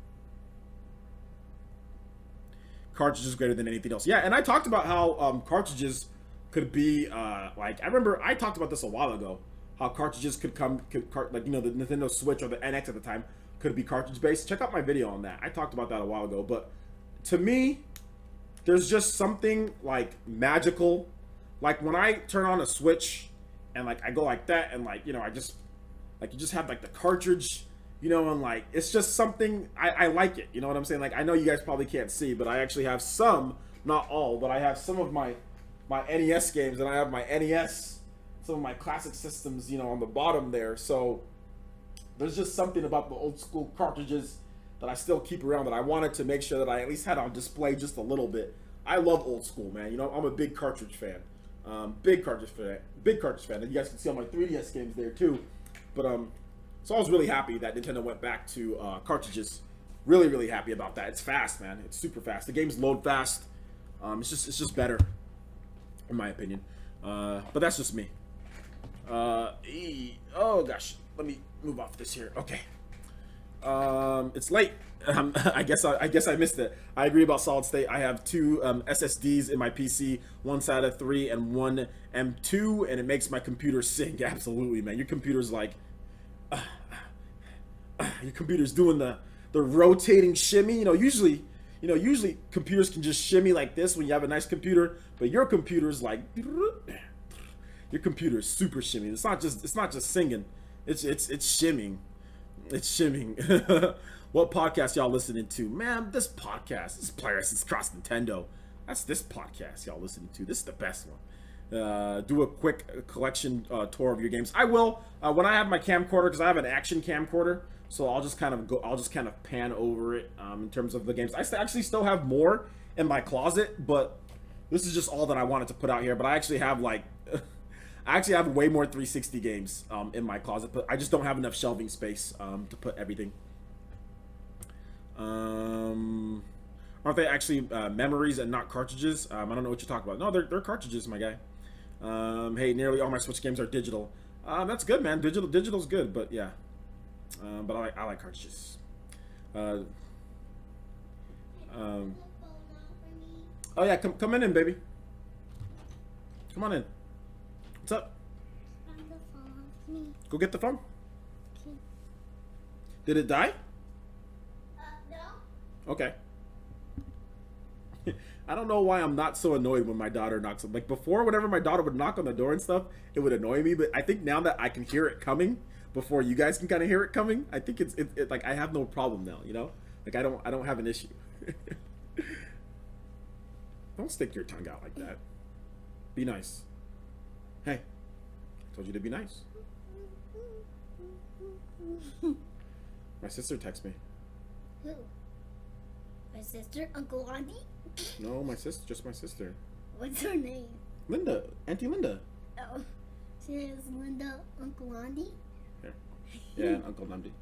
Cartridges greater than anything else. Yeah, and I talked about how cartridges could be like, I remember I talked about this a while ago. How cartridges could like, you know, the Nintendo Switch or the NX at the time could be cartridge based. Check out my video on that. I talked about that a while ago. But to me, there's just something like magical. Like when I turn on a Switch and like I go like that and like, you know, I just like, you just have like the cartridge, you know, and like it's just something, I like it, you know what I'm saying? Like I know you guys probably can't see, but I actually have some, not all, but I have some of my NES games, and I have my NES, some of my classic systems, you know, on the bottom there. So there's just something about the old school cartridges that I still keep around that I wanted to make sure that I at least had on display just a little bit. I love old school, man. You know, I'm a big cartridge fan. Big cartridge fan. And you guys can see all my 3DS games there too. But so I was really happy that Nintendo went back to cartridges. Really, really happy about that. It's fast, man. It's super fast. The games load fast. It's just better, in my opinion. But that's just me. Oh gosh, let me move off this here. Okay. It's late. I guess I missed it. I agree about solid state. I have two SSDs in my PC, one SATA 3 and one M2, and it makes my computer sing. Absolutely, man. Your computer's like, your computer's doing the rotating shimmy. You know, usually computers can just shimmy like this when you have a nice computer, but your computer's like, Your computer is super shimming. It's not just singing. It's shimming. It's shimming. What podcast y'all listening to? Man, this podcast. This Players is Cross Nintendo. That's this podcast y'all listening to. This is the best one. Do a quick collection tour of your games. I will when I have my camcorder, because I have an action camcorder. So I'll just kind of pan over it in terms of the games. I actually still have more in my closet, but this is just all that I wanted to put out here. But I actually have like I actually have way more 360 games in my closet, but I just don't have enough shelving space to put everything. Aren't they actually memories and not cartridges? I don't know what you're talking about. No, they're cartridges, my guy. Hey, nearly all my Switch games are digital. That's good, man. Digital's good, but yeah. But I like cartridges. Oh yeah, come in, baby. Come on in. What's up? Go get the phone. Did it die? No. Okay. I don't know why I'm not so annoyed when my daughter knocks on. Like before, whenever my daughter would knock on the door and stuff, it would annoy me. But I think now that I can hear it coming before you guys can kind of hear it coming, I think it's like I have no problem now. You know, like I don't have an issue. Don't stick your tongue out like that. Be nice. Hey, I told you to be nice. My sister texts me. Who? My sister, Uncle Andy? No, my sister, just my sister. What's her name? Linda, Auntie Linda. Oh, she is Linda, Uncle Andy? Yeah, Uncle Andy.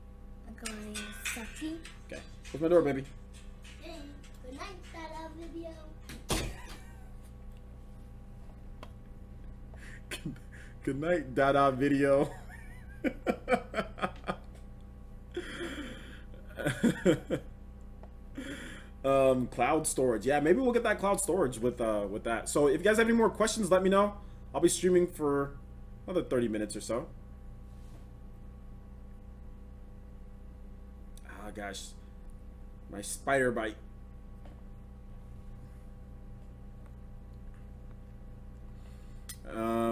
Uncle Andy is sexy. Okay, close my door, baby. Hey, good night, Dada video. Good night, Dada video. Cloud storage. Yeah, maybe we'll get that cloud storage with that. So if you guys have any more questions, let me know. I'll be streaming for another 30 minutes or so. Ah, gosh, my spider bite.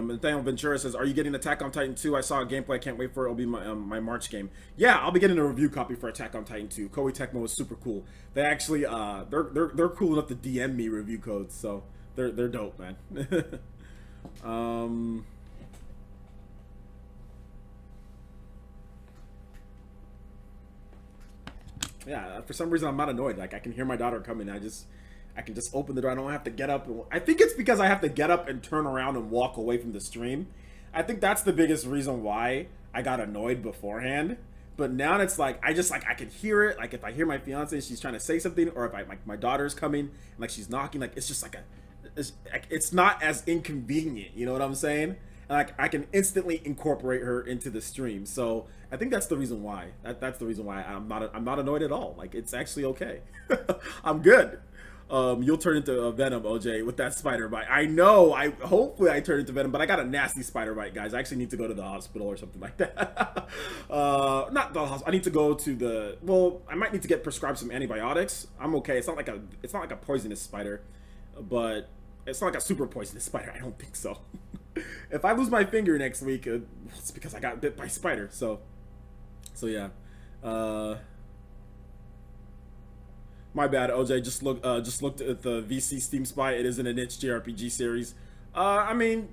Nathaniel Ventura says, "Are you getting Attack on Titan 2? I saw a gameplay. I can't wait for it. It'll be my March game." Yeah, I'll be getting a review copy for Attack on Titan 2. Koei Tecmo is super cool. They actually they're cool enough to DM me review codes, so they're dope, man. Yeah, for some reason I'm not annoyed. Like I can hear my daughter coming. I can just open the door. I don't have to get up. I think it's because I have to get up and turn around and walk away from the stream. I think that's the biggest reason why I got annoyed beforehand. But now it's like I can hear it. Like if I hear my fiance, she's trying to say something, or if my daughter's coming and like she's knocking, like it's just like it's not as inconvenient. You know what I'm saying? And like I can instantly incorporate her into the stream. So I think that's the reason why. That's the reason why I'm not annoyed at all. Like it's actually okay. I'm good. You'll turn into a Venom, OJ, with that spider bite. I know. Hopefully I turn into Venom, but I got a nasty spider bite, guys. I actually need to go to the hospital or something like that. Not the hospital. I need to go to the. Well, I might need to get prescribed some antibiotics. I'm okay. It's not like a poisonous spider, but it's not like a super poisonous spider. I don't think so. If I lose my finger next week, it's because I got bit by a spider. So yeah. My bad, OJ. Just looked at the VC Steam Spy. It isn't a niche JRPG series. I mean,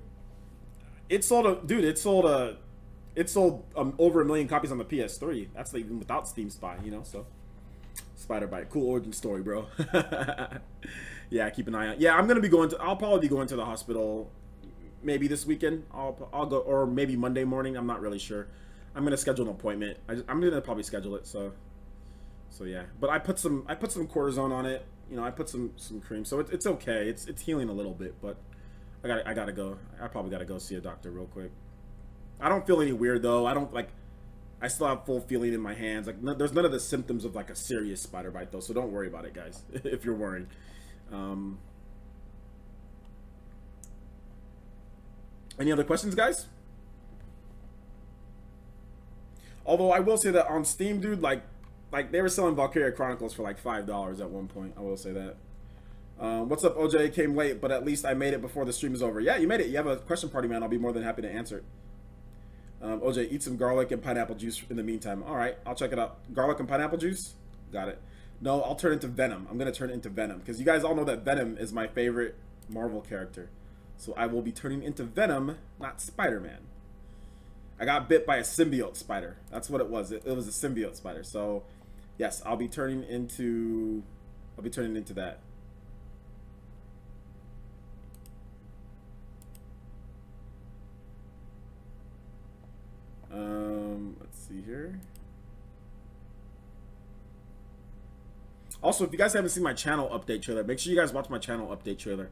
it sold over 1 million copies on the PS3. That's even without Steam Spy, you know. So, Spider Bite, cool origin story, bro. Yeah, keep an eye out. Yeah, I'll probably be going to the hospital. Maybe this weekend. I'll go, or maybe Monday morning. I'm not really sure. I'm gonna schedule an appointment. I'm gonna probably schedule it. So yeah, but I put some cortisone on it. You know, I put some cream, so it's okay. It's healing a little bit, but I gotta go. I probably gotta go see a doctor real quick. I don't feel any weird though. I still have full feeling in my hands. Like there's none of the symptoms of like a serious spider bite though, so don't worry about it, guys. If you're worried. Any other questions, guys? Although I will say that on Steam, dude, like they were selling Valkyria Chronicles for like $5 at one point. I will say that. What's up, OJ? Came late, but at least I made it before the stream is over. Yeah, you made it. You have a question party, man. I'll be more than happy to answer it. OJ, eat some garlic and pineapple juice in the meantime. All right, I'll check it out. Garlic and pineapple juice? Got it. No, I'll turn into Venom. I'm going to turn into Venom because you guys all know that Venom is my favorite Marvel character. So I will be turning into Venom, not Spider-Man. I got bit by a symbiote spider. That's what it was. It was a symbiote spider. So, yes, I'll be turning into that. Let's see here. Also, if you guys haven't seen my channel update trailer, make sure you guys watch my channel update trailer.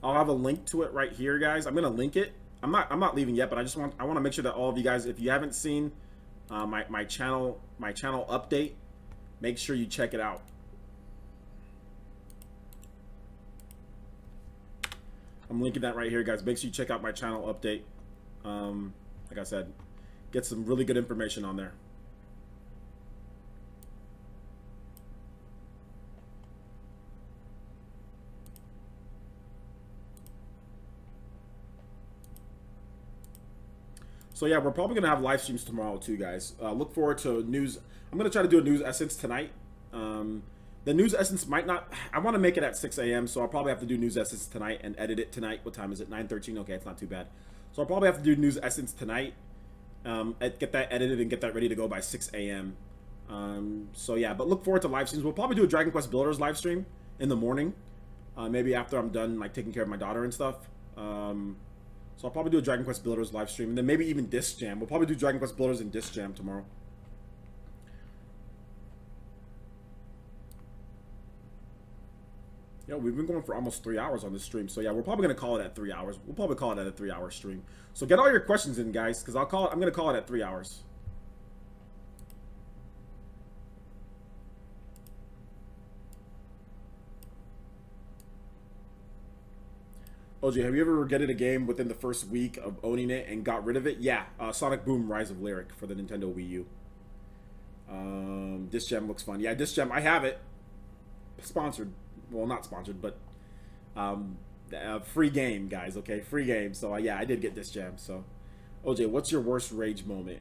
I'll have a link to it right here, guys. I'm gonna link it. I'm not leaving yet, but I want to make sure that all of you guys, if you haven't seen my channel update, make sure you check it out. I'm linking that right here, guys. Make sure you check out my channel update. Like I said, get some really good information on there. So yeah, we're probably gonna have live streams tomorrow too, guys. Look forward to news. I'm gonna try to do a news essence tonight. The news essence might not. I want to make it at 6 a.m. So I'll probably have to do news essence tonight and edit it tonight. What time is it? 9:13. Okay, it's not too bad. So I'll probably have to do news essence tonight. Get that edited and get that ready to go by 6 a.m. So yeah, but look forward to live streams. We'll probably do a Dragon Quest Builders live stream in the morning. Maybe after I'm done like taking care of my daughter and stuff. So I'll probably do a Dragon Quest Builders live stream, and then maybe even Disc Jam. We'll probably do Dragon Quest Builders and Disc Jam tomorrow. Yeah, we've been going for almost 3 hours on this stream, so yeah, we're probably gonna call it at 3 hours. We'll probably call it at a 3-hour stream. So get all your questions in, guys, because I'm gonna call it at 3 hours. OJ, have you ever regretted a game within the first week of owning it and got rid of it? Yeah, Sonic Boom Rise of Lyric for the Nintendo Wii U. Disc Jam looks fun. Yeah, Disc Jam, I have it. Sponsored. Well, not sponsored, but free game, guys, okay? Free game. So, yeah, I did get Disc Jam. So, OJ, what's your worst rage moment?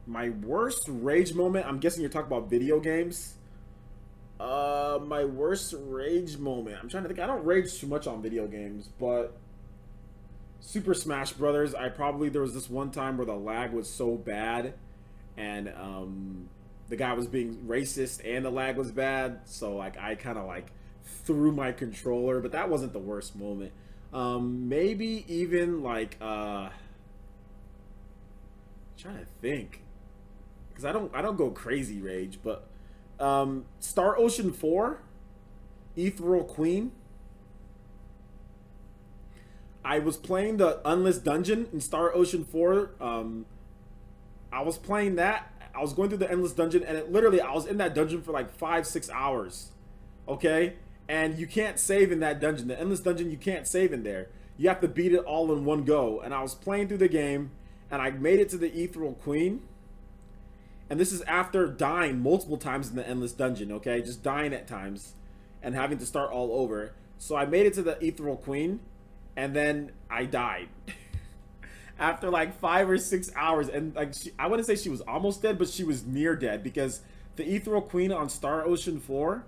My worst rage moment, I'm guessing you're talking about video games. My worst rage moment. I'm trying to think. I don't rage too much on video games, but Super Smash Brothers, there was this one time where the lag was so bad, and the guy was being racist and the lag was bad, so like I kind of like threw my controller, but that wasn't the worst moment. Maybe even like I'm trying to think, because I don't go crazy rage, but Star Ocean 4, Ethereal Queen. I was playing the Endless Dungeon in Star Ocean 4. I was playing that. I was going through the Endless Dungeon, and I was in that dungeon for like 5-6 hours. Okay? And you can't save in that dungeon. The Endless Dungeon, you can't save in there. You have to beat it all in one go. And I was playing through the game, and I made it to the Ethereal Queen. And this is after dying multiple times in the Endless Dungeon, okay? Just dying at times and having to start all over. So I made it to the Ethereal Queen, and then I died. After like 5 or 6 hours, and like I wouldn't say she was almost dead, but she was near dead, because the Ethereal Queen on Star Ocean 4,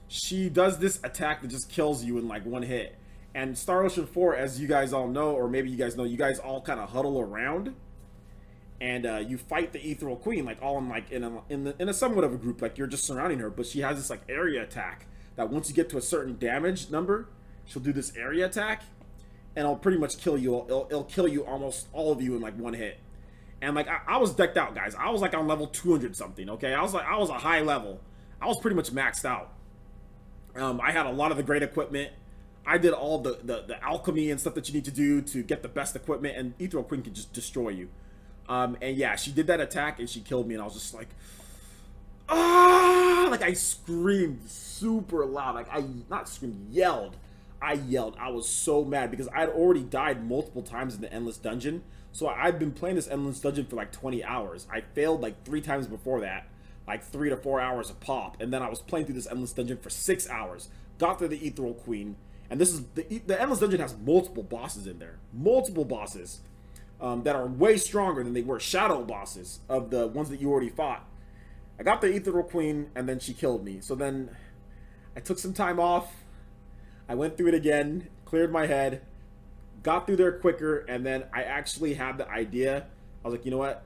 she does this attack that just kills you in like one hit. And Star Ocean 4, as you guys all know, or maybe you guys know, you guys all kind of huddle around. And you fight the Ethereal Queen, like all in like in a somewhat of a group, like you're just surrounding her. But she has this like area attack that once you get to a certain damage number, she'll do this area attack, and it'll pretty much kill you. It'll kill you, almost all of you, in like one hit. And like I was decked out, guys. I was like on level 200 something. Okay, I was a high level. I was pretty much maxed out. I had a lot of the great equipment. I did all the alchemy and stuff that you need to do to get the best equipment, and Ethereal Queen can just destroy you. And yeah, she did that attack and she killed me, and I was just like, ah! Like I screamed super loud. Like yelled. I yelled. I was so mad because I had already died multiple times in the Endless Dungeon. So I'd been playing this Endless Dungeon for like 20 hours. I failed like 3 times before that. like 3 to 4 hours a pop, and then I was playing through this endless dungeon for 6 hours. Got through the Ethereal Queen, and this is the endless dungeon has multiple bosses in there, multiple bosses that are way stronger than they were shadow bosses of the ones that you already fought. I got the Ethereal Queen, and then she killed me. So then I took some time off. I went through it again, cleared my head, got through there quicker, and then I actually had the idea. I was like, you know what?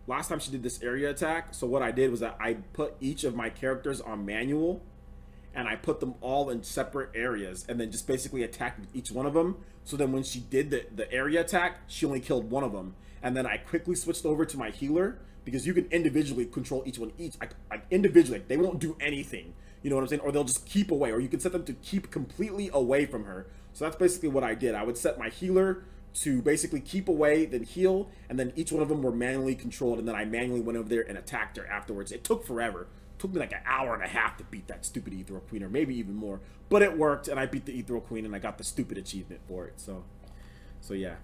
Last time she did this area attack, so what I did was that I put each of my characters on manual, and I put them all in separate areas, and then just basically attacked each one of them. So then when she did the area attack, she only killed one of them. And then I quickly switched over to my healer, because you can individually control each one. Like individually, they won't do anything. You know what I'm saying? Or they'll just keep away, or you can set them to keep completely away from her. So that's basically what I did. I would set my healer to basically keep away, then heal, and then each one of them were manually controlled, and then I manually went over there and attacked her afterwards. It took forever. It took me like an hour and a half to beat that stupid Ethereal Queen, or maybe even more. But it worked, and I beat the Ethereal Queen, and I got the stupid achievement for it. So yeah.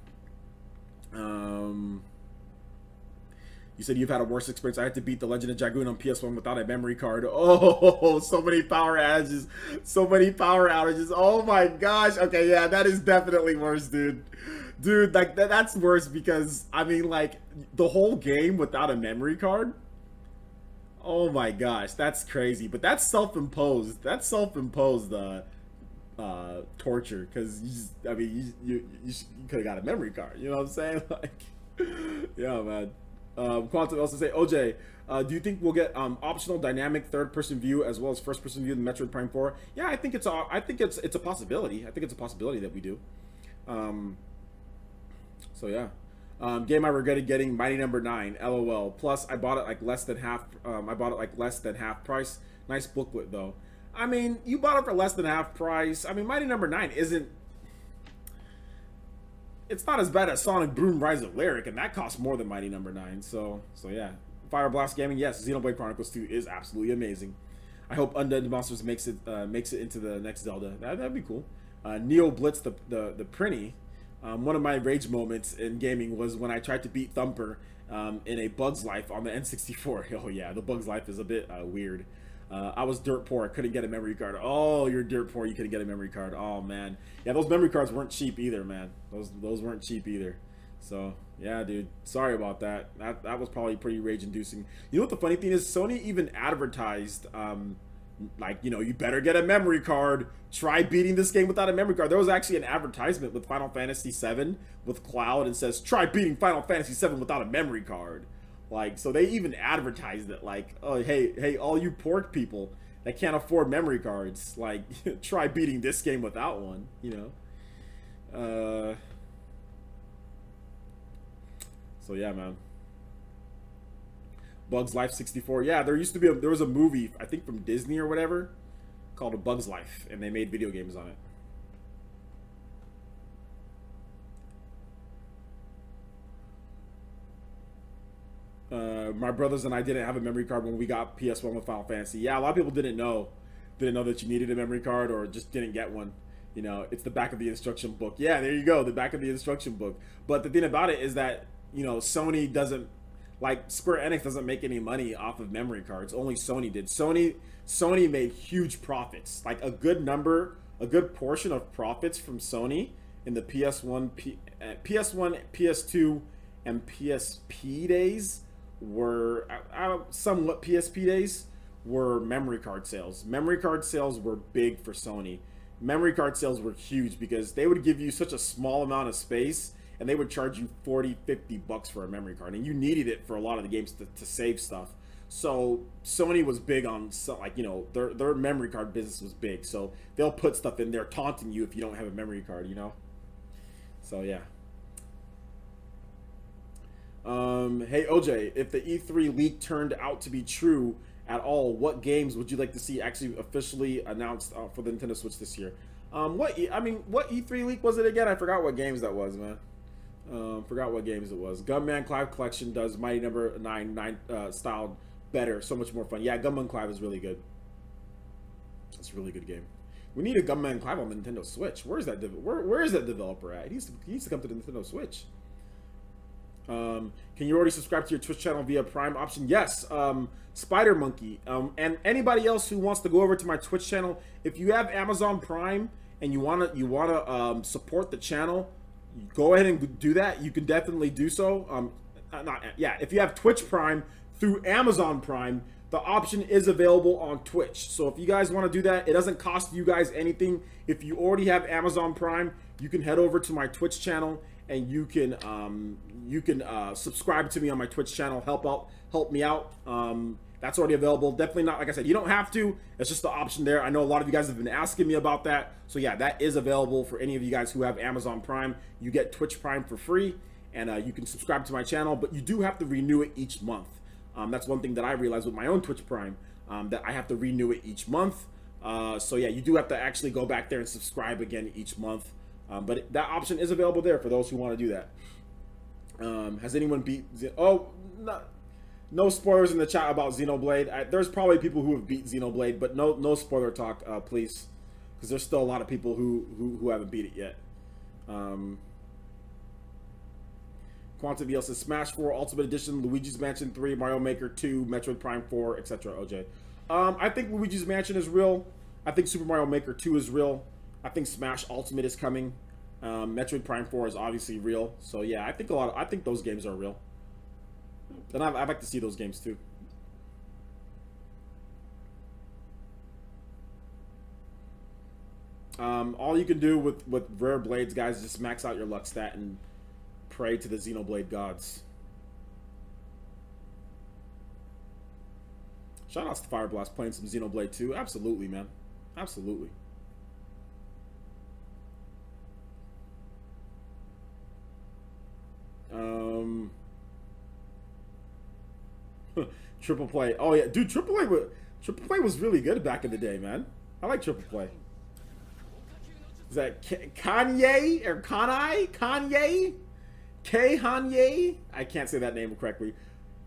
You said you've had a worse experience. I had to beat The Legend of Dragoon on PS1 without a memory card. Oh, so many power outages. So many power outages. Oh my gosh. Okay, yeah, that is definitely worse, dude. Dude, like that's worse because, I mean, like, the whole game without a memory card? Oh my gosh, that's crazy. But that's self-imposed. That's self-imposed torture, because you could have got a memory card. You know what I'm saying? Like, yeah, man. Quantum also say, OJ, do you think we'll get optional dynamic third-person view as well as first-person view in Metroid Prime 4? Yeah, I think it's a possibility. I think it's a possibility that we do. So yeah. Game I regretted getting, Mighty Number 9, LOL. Plus, I bought it like less than half. I bought it like less than half price. Nice booklet though. I mean, you bought it for less than half price. I mean, Mighty Number 9 isn't. It's not as bad as Sonic Boom Rise of Lyric, and that costs more than Mighty Number 9. So yeah. Fire Blast Gaming, yes, Xenoblade Chronicles 2 is absolutely amazing. I hope Undead Monsters makes it into the next Zelda. That'd be cool. Neo Blitz the Prinny. One of my rage moments in gaming was when I tried to beat Thumper in a Bug's Life on the N64. Oh yeah, the Bug's Life is a bit weird. I was dirt poor. I couldn't get a memory card. Oh, you're dirt poor. You couldn't get a memory card. Oh man, yeah, those memory cards weren't cheap either, man. Those weren't cheap either. So yeah, dude, sorry about that. That was probably pretty rage-inducing. You know what the funny thing is? Sony even advertised, like, you know, you better get a memory card. Try beating this game without a memory card. There was actually an advertisement with Final Fantasy VII with Cloud, and says, try beating Final Fantasy VII without a memory card. Like, so they even advertised it, like, oh, hey, all you pork people that can't afford memory cards, like, try beating this game without one, you know? So yeah, man. Bug's Life 64. Yeah, there was a movie, I think from Disney or whatever, called A Bug's Life, and they made video games on it. My brothers and I didn't have a memory card when we got PS1 with Final Fantasy. Yeah, a lot of people didn't know that you needed a memory card, or just didn't get one. You know, it's the back of the instruction book. Yeah, there you go, the back of the instruction book. But the thing about it is that, you know, Sony doesn't, like, Square Enix doesn't make any money off of memory cards. Only Sony did. Sony made huge profits, like a good portion of profits from Sony in the PS1, PS2, and PSP days were somewhat PSP days were memory card sales. Memory card sales were big for Sony. Memory card sales were huge because they would give you such a small amount of space, and they would charge you $40-50 for a memory card, and you needed it for a lot of the games to save stuff. So Sony was big on, like, you know, their memory card business was big, so they'll put stuff in there taunting you if you don't have a memory card, you know. So yeah. Hey OJ, if the E3 leak turned out to be true at all, what games would you like to see actually officially announced for the Nintendo Switch this year? What E3 leak was it again? I forgot what games that was, man. Forgot what games it was. Gunman Clive Collection does Mighty Number 9 styled better, so much more fun. Yeah, Gunman Clive is really good. It's a really good game. We need a Gunman Clive on the Nintendo Switch. Where is that developer at? He needs to come to the Nintendo Switch. Can you already subscribe to your Twitch channel via Prime option? Yes. Spider Monkey, and anybody else who wants to go over to my Twitch channel, if you have Amazon Prime and you wanna support the channel, go ahead and do that. You can definitely do so. If you have Twitch Prime through Amazon Prime, the option is available on Twitch. So if you guys want to do that, it doesn't cost you guys anything. If you already have Amazon Prime, you can head over to my Twitch channel and you can subscribe to me on my Twitch channel. Help me out. That's already available. Definitely not, like I said, you don't have to. It's just the option there. I know a lot of you guys have been asking me about that. So yeah, that is available for any of you guys who have Amazon Prime. You get Twitch Prime for free, and you can subscribe to my channel, but you do have to renew it each month. That's one thing that I realized with my own Twitch Prime, that I have to renew it each month. So yeah, you do have to actually go back there and subscribe again each month. But that option is available there for those who want to do that. Has anyone beat... No spoilers in the chat about Xenoblade. There's probably people who have beat Xenoblade, but no spoiler talk, please, because there's still a lot of people who haven't beat it yet. Quantum VL says Smash 4 Ultimate Edition, Luigi's Mansion 3, Mario Maker 2, Metroid Prime 4, etc. OJ. I think Luigi's Mansion is real. I think Super Mario Maker 2 is real. I think Smash Ultimate is coming. Metroid Prime 4 is obviously real. So yeah, I think those games are real. And I'd like to see those games too. All you can do with rare blades, guys, is just max out your luck stat and pray to the Xenoblade gods. Shout outs to Fireblast playing some Xenoblade 2. Absolutely, man. Absolutely. Triple Play. Oh yeah, dude, Triple Play was really good back in the day, man. I like Triple Play. Is that Kanye or Kanye? Kanye? I can't say that name correctly.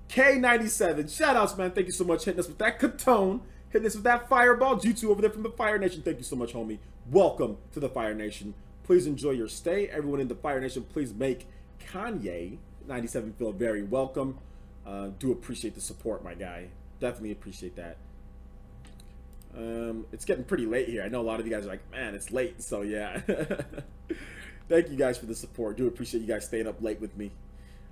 K97. Shoutouts, man. Thank you so much. Hitting us with that Katone. Hitting us with that Fireball. Jutsu over there from the Fire Nation. Thank you so much, homie. Welcome to the Fire Nation. Please enjoy your stay. Everyone in the Fire Nation, please make Kanye97 feel very welcome. Do appreciate the support, my guy. Definitely appreciate that. It's getting pretty late here. I know a lot of you guys are like, man, it's late. So yeah. Thank you guys for the support. Do appreciate you guys staying up late with me.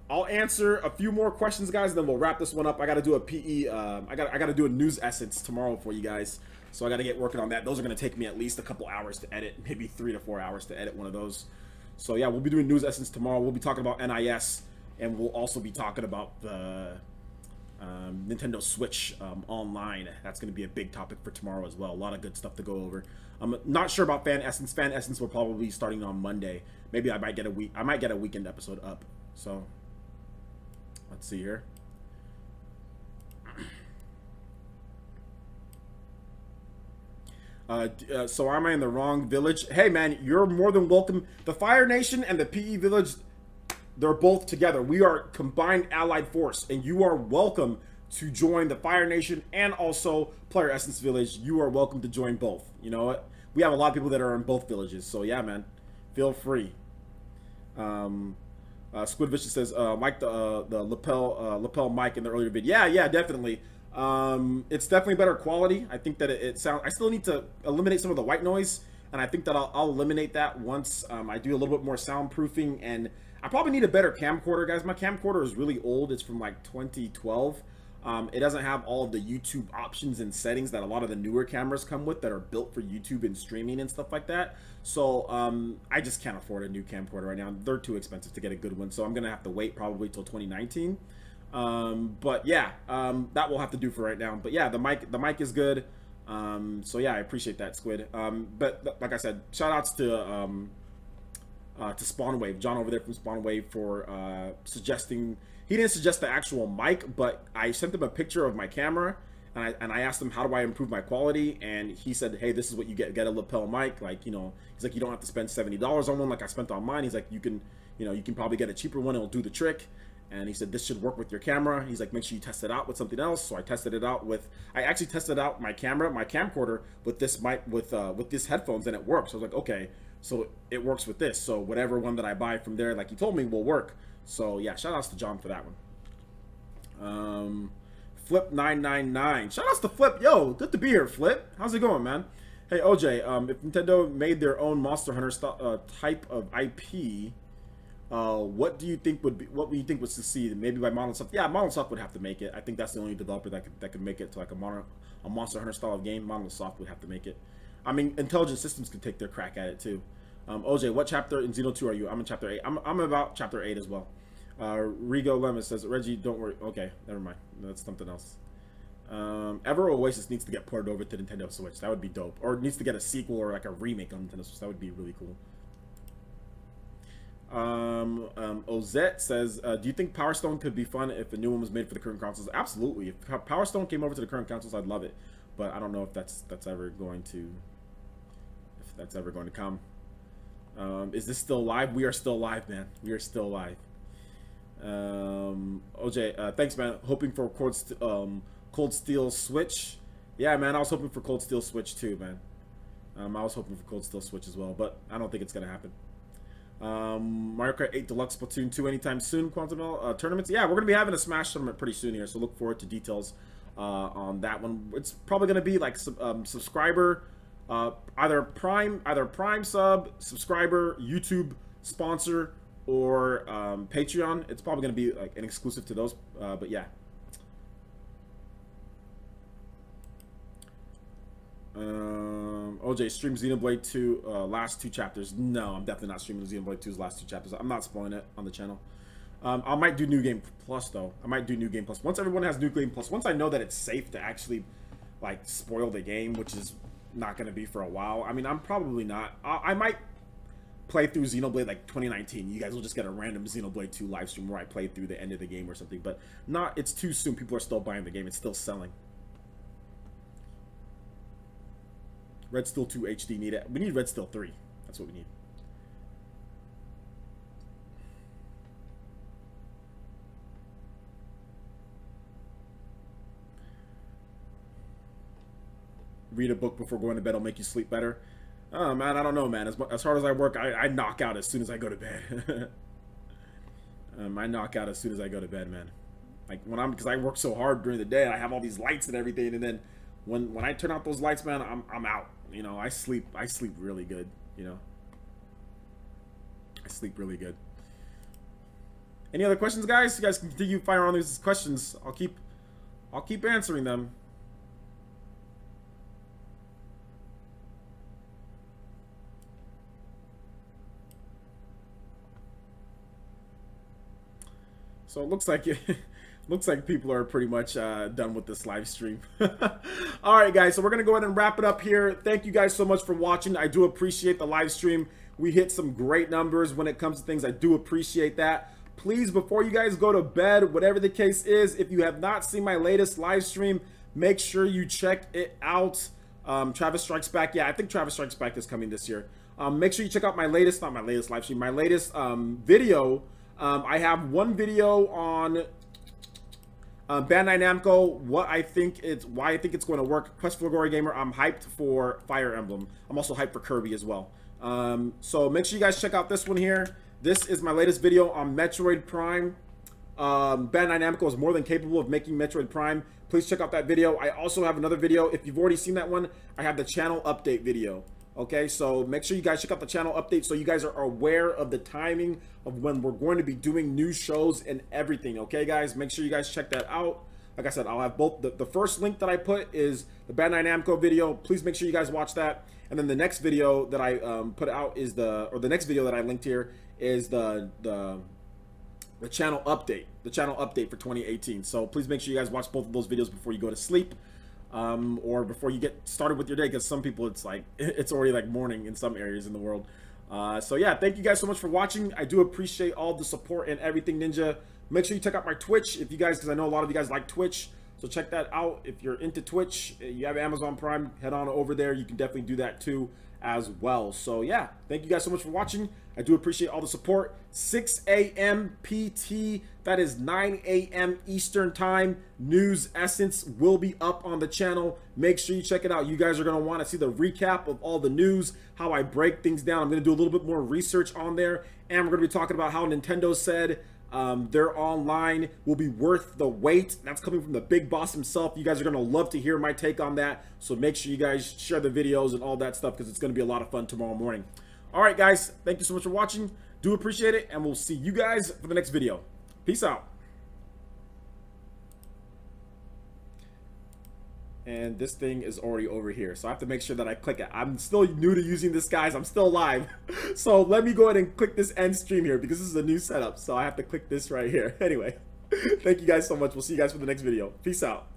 I'll answer a few more questions, guys, and then we'll wrap this one up. I got to do a PE. I got to do a news essence tomorrow for you guys. So I got to get working on that. Those are going to take me at least a couple hours to edit, maybe 3 to 4 hours to edit one of those. So yeah, we'll be doing news essence tomorrow. We'll be talking about NIS, and we'll also be talking about the Nintendo Switch online. That's going to be a big topic for tomorrow as well. A lot of good stuff to go over. I'm not sure about Fan Essence. Fan Essence will probably be starting on Monday. Maybe I might get a weekend episode up. So let's see here. So am I in the wrong village? Hey man, you're more than welcome. The Fire Nation and the PE Village, they're both together. We are combined allied force, and you are welcome to join the Fire Nation and also Player Essence Village. You are welcome to join both. You know what? We have a lot of people that are in both villages, so yeah, man, feel free. Squid Vicious says, Mike, the lapel mic in the earlier video. Yeah, definitely. It's definitely better quality. I think that it sounds. I still need to eliminate some of the white noise, and I think that I'll eliminate that once I do a little bit more soundproofing. And I probably need a better camcorder, guys. My camcorder is really old. It's from like 2012. It doesn't have all of the YouTube options and settings that a lot of the newer cameras come with that are built for YouTube and streaming and stuff like that. So I just can't afford a new camcorder right now. They're too expensive to get a good one. So I'm going to have to wait probably till 2019. But yeah, that will have to do for right now. But yeah, the mic is good. So yeah, I appreciate that, Squid. But like I said, shout outs to Spawnwave, John over there from Spawnwave, for suggesting. He didn't suggest the actual mic, but I sent him a picture of my camera, and I asked him how do I improve my quality, and he said, hey, this is what you get a lapel mic. Like, you know, he's like, you don't have to spend $70 on one like I spent on mine. He's like, you can probably get a cheaper one, it'll do the trick. And he said this should work with your camera. He's like, make sure you test it out with something else. So I tested it out with, I actually tested out my camcorder with this mic, with this headphones, and it works. So I was like, okay, so it works with this. So whatever one that I buy from there, like he told me, will work. So yeah, shout outs to John for that one. Flip999. Shout outs to Flip. Yo, good to be here, Flip. How's it going, man? Hey, OJ, if Nintendo made their own Monster Hunter type of IP, what do you think would be? What would you think would succeed? Maybe by Monolith Soft. Yeah, Monolith Soft would have to make it. I think that's the only developer that could make it to like a Monster Hunter style of game. Monolith Soft would have to make it. I mean, Intelligent Systems could take their crack at it too. OJ, what chapter in Xeno 2 are you? I'm in chapter 8. I'm about chapter 8 as well. Rigo Lemon says, Reggie, don't worry. Okay, never mind. That's something else. Ever Oasis needs to get ported over to Nintendo Switch. That would be dope. Or it needs to get a sequel or like a remake on Nintendo Switch. That would be really cool. Ozette says, do you think Power Stone could be fun if a new one was made for the current consoles? Absolutely. If Power Stone came over to the current consoles, I'd love it. But I don't know if that's ever going to come. Is this still live? We are still live, man. We are still live. OJ, thanks, man. Hoping for Cold Steel Switch. Yeah, man. I was hoping for Cold Steel Switch too, man. I was hoping for Cold Steel Switch as well, but I don't think it's gonna happen. Mario Kart 8 Deluxe Splatoon 2 anytime soon. Quantum tournaments. Yeah, we're gonna be having a Smash tournament pretty soon here, so look forward to details on that one. It's probably gonna be like subscriber, either Prime sub, subscriber, YouTube sponsor, or Patreon. It's probably gonna be like an exclusive to those. But yeah. OJ, stream Xenoblade 2 last 2 chapters. No, I'm definitely not streaming Xenoblade 2's last 2 chapters. I'm not spoiling it on the channel. I might do New Game Plus though. I might do New Game Plus once everyone has New Game Plus. Once I know that it's safe to actually like spoil the game, which is not going to be for a while. I mean, I'm probably not. I might play through Xenoblade like 2019. You guys will just get a random Xenoblade 2 live stream where I play through the end of the game or something. But not. It's too soon. People are still buying the game. It's still selling. Red Steel 2 HD need it. We need Red Steel 3. That's what we need. Read a book before going to bed will make you sleep better. Oh, man, I don't know, man. As hard as I work, I knock out as soon as I go to bed. I knock out as soon as I go to bed, man. Like because I work so hard during the day, I have all these lights and everything, and then when I turn out those lights, man, I'm out. You know, I sleep really good. You know, I sleep really good. Any other questions, guys? You guys can continue firing on these questions. I'll keep answering them. So it looks like people are pretty much done with this live stream. All right, guys. So we're gonna go ahead and wrap it up here. Thank you guys so much for watching. I do appreciate the live stream. We hit some great numbers when it comes to things. I do appreciate that. Please, before you guys go to bed, whatever the case is, if you have not seen my latest live stream, make sure you check it out. Travis Strikes Back. Yeah, I think Travis Strikes Back is coming this year. Make sure you check out my latest, not my latest live stream, my latest video. I have one video on Bandai Namco, why I think it's going to work. Quest for Glory Gamer, I'm hyped for Fire Emblem. I'm also hyped for Kirby as well. So make sure you guys check out this one here. This is my latest video on Metroid Prime. Bandai Namco is more than capable of making Metroid Prime. Please check out that video. I also have another video. If you've already seen that one, I have the channel update video. Okay, so make sure you guys check out the channel update so you guys are aware of the timing of when we're going to be doing new shows and everything. Okay, guys, make sure you guys check that out. Like I said, I'll have both. The first link that I put is the Bandai Namco video. Please make sure you guys watch that. And then the next video that I put out is the next video that I linked here is the channel update. The channel update for 2018. So please make sure you guys watch both of those videos before you go to sleep. Or before you get started with your day, because some people it's already like morning in some areas in the world. So yeah, thank you guys so much for watching. I do appreciate all the support and everything, Ninja. Make sure you check out my Twitch if you guys, because I know a lot of you guys like Twitch, so check that out. If you're into Twitch, you have Amazon Prime, head on over there. You can definitely do that too as well. So yeah, thank you guys so much for watching. I do appreciate all the support. 6 a.m. PT, that is 9 a.m. Eastern time. News Essence will be up on the channel. Make sure you check it out. You guys are going to want to see the recap of all the news, how I break things down. I'm going to do a little bit more research on there, and we're going to be talking about how Nintendo said Their online will be worth the wait. That's coming from the big boss himself. You guys are going to love to hear my take on that. So make sure you guys share the videos and all that stuff, because it's going to be a lot of fun tomorrow morning. All right, guys. Thank you so much for watching. Do appreciate it. And we'll see you guys for the next video. Peace out. And this thing is already over here, so I have to make sure that I click it. I'm still new to using this, guys. I'm still live. So let me go ahead and click this end stream here, because this is a new setup, so I have to click this right here. Anyway, thank you guys so much. We'll see you guys for the next video. Peace out.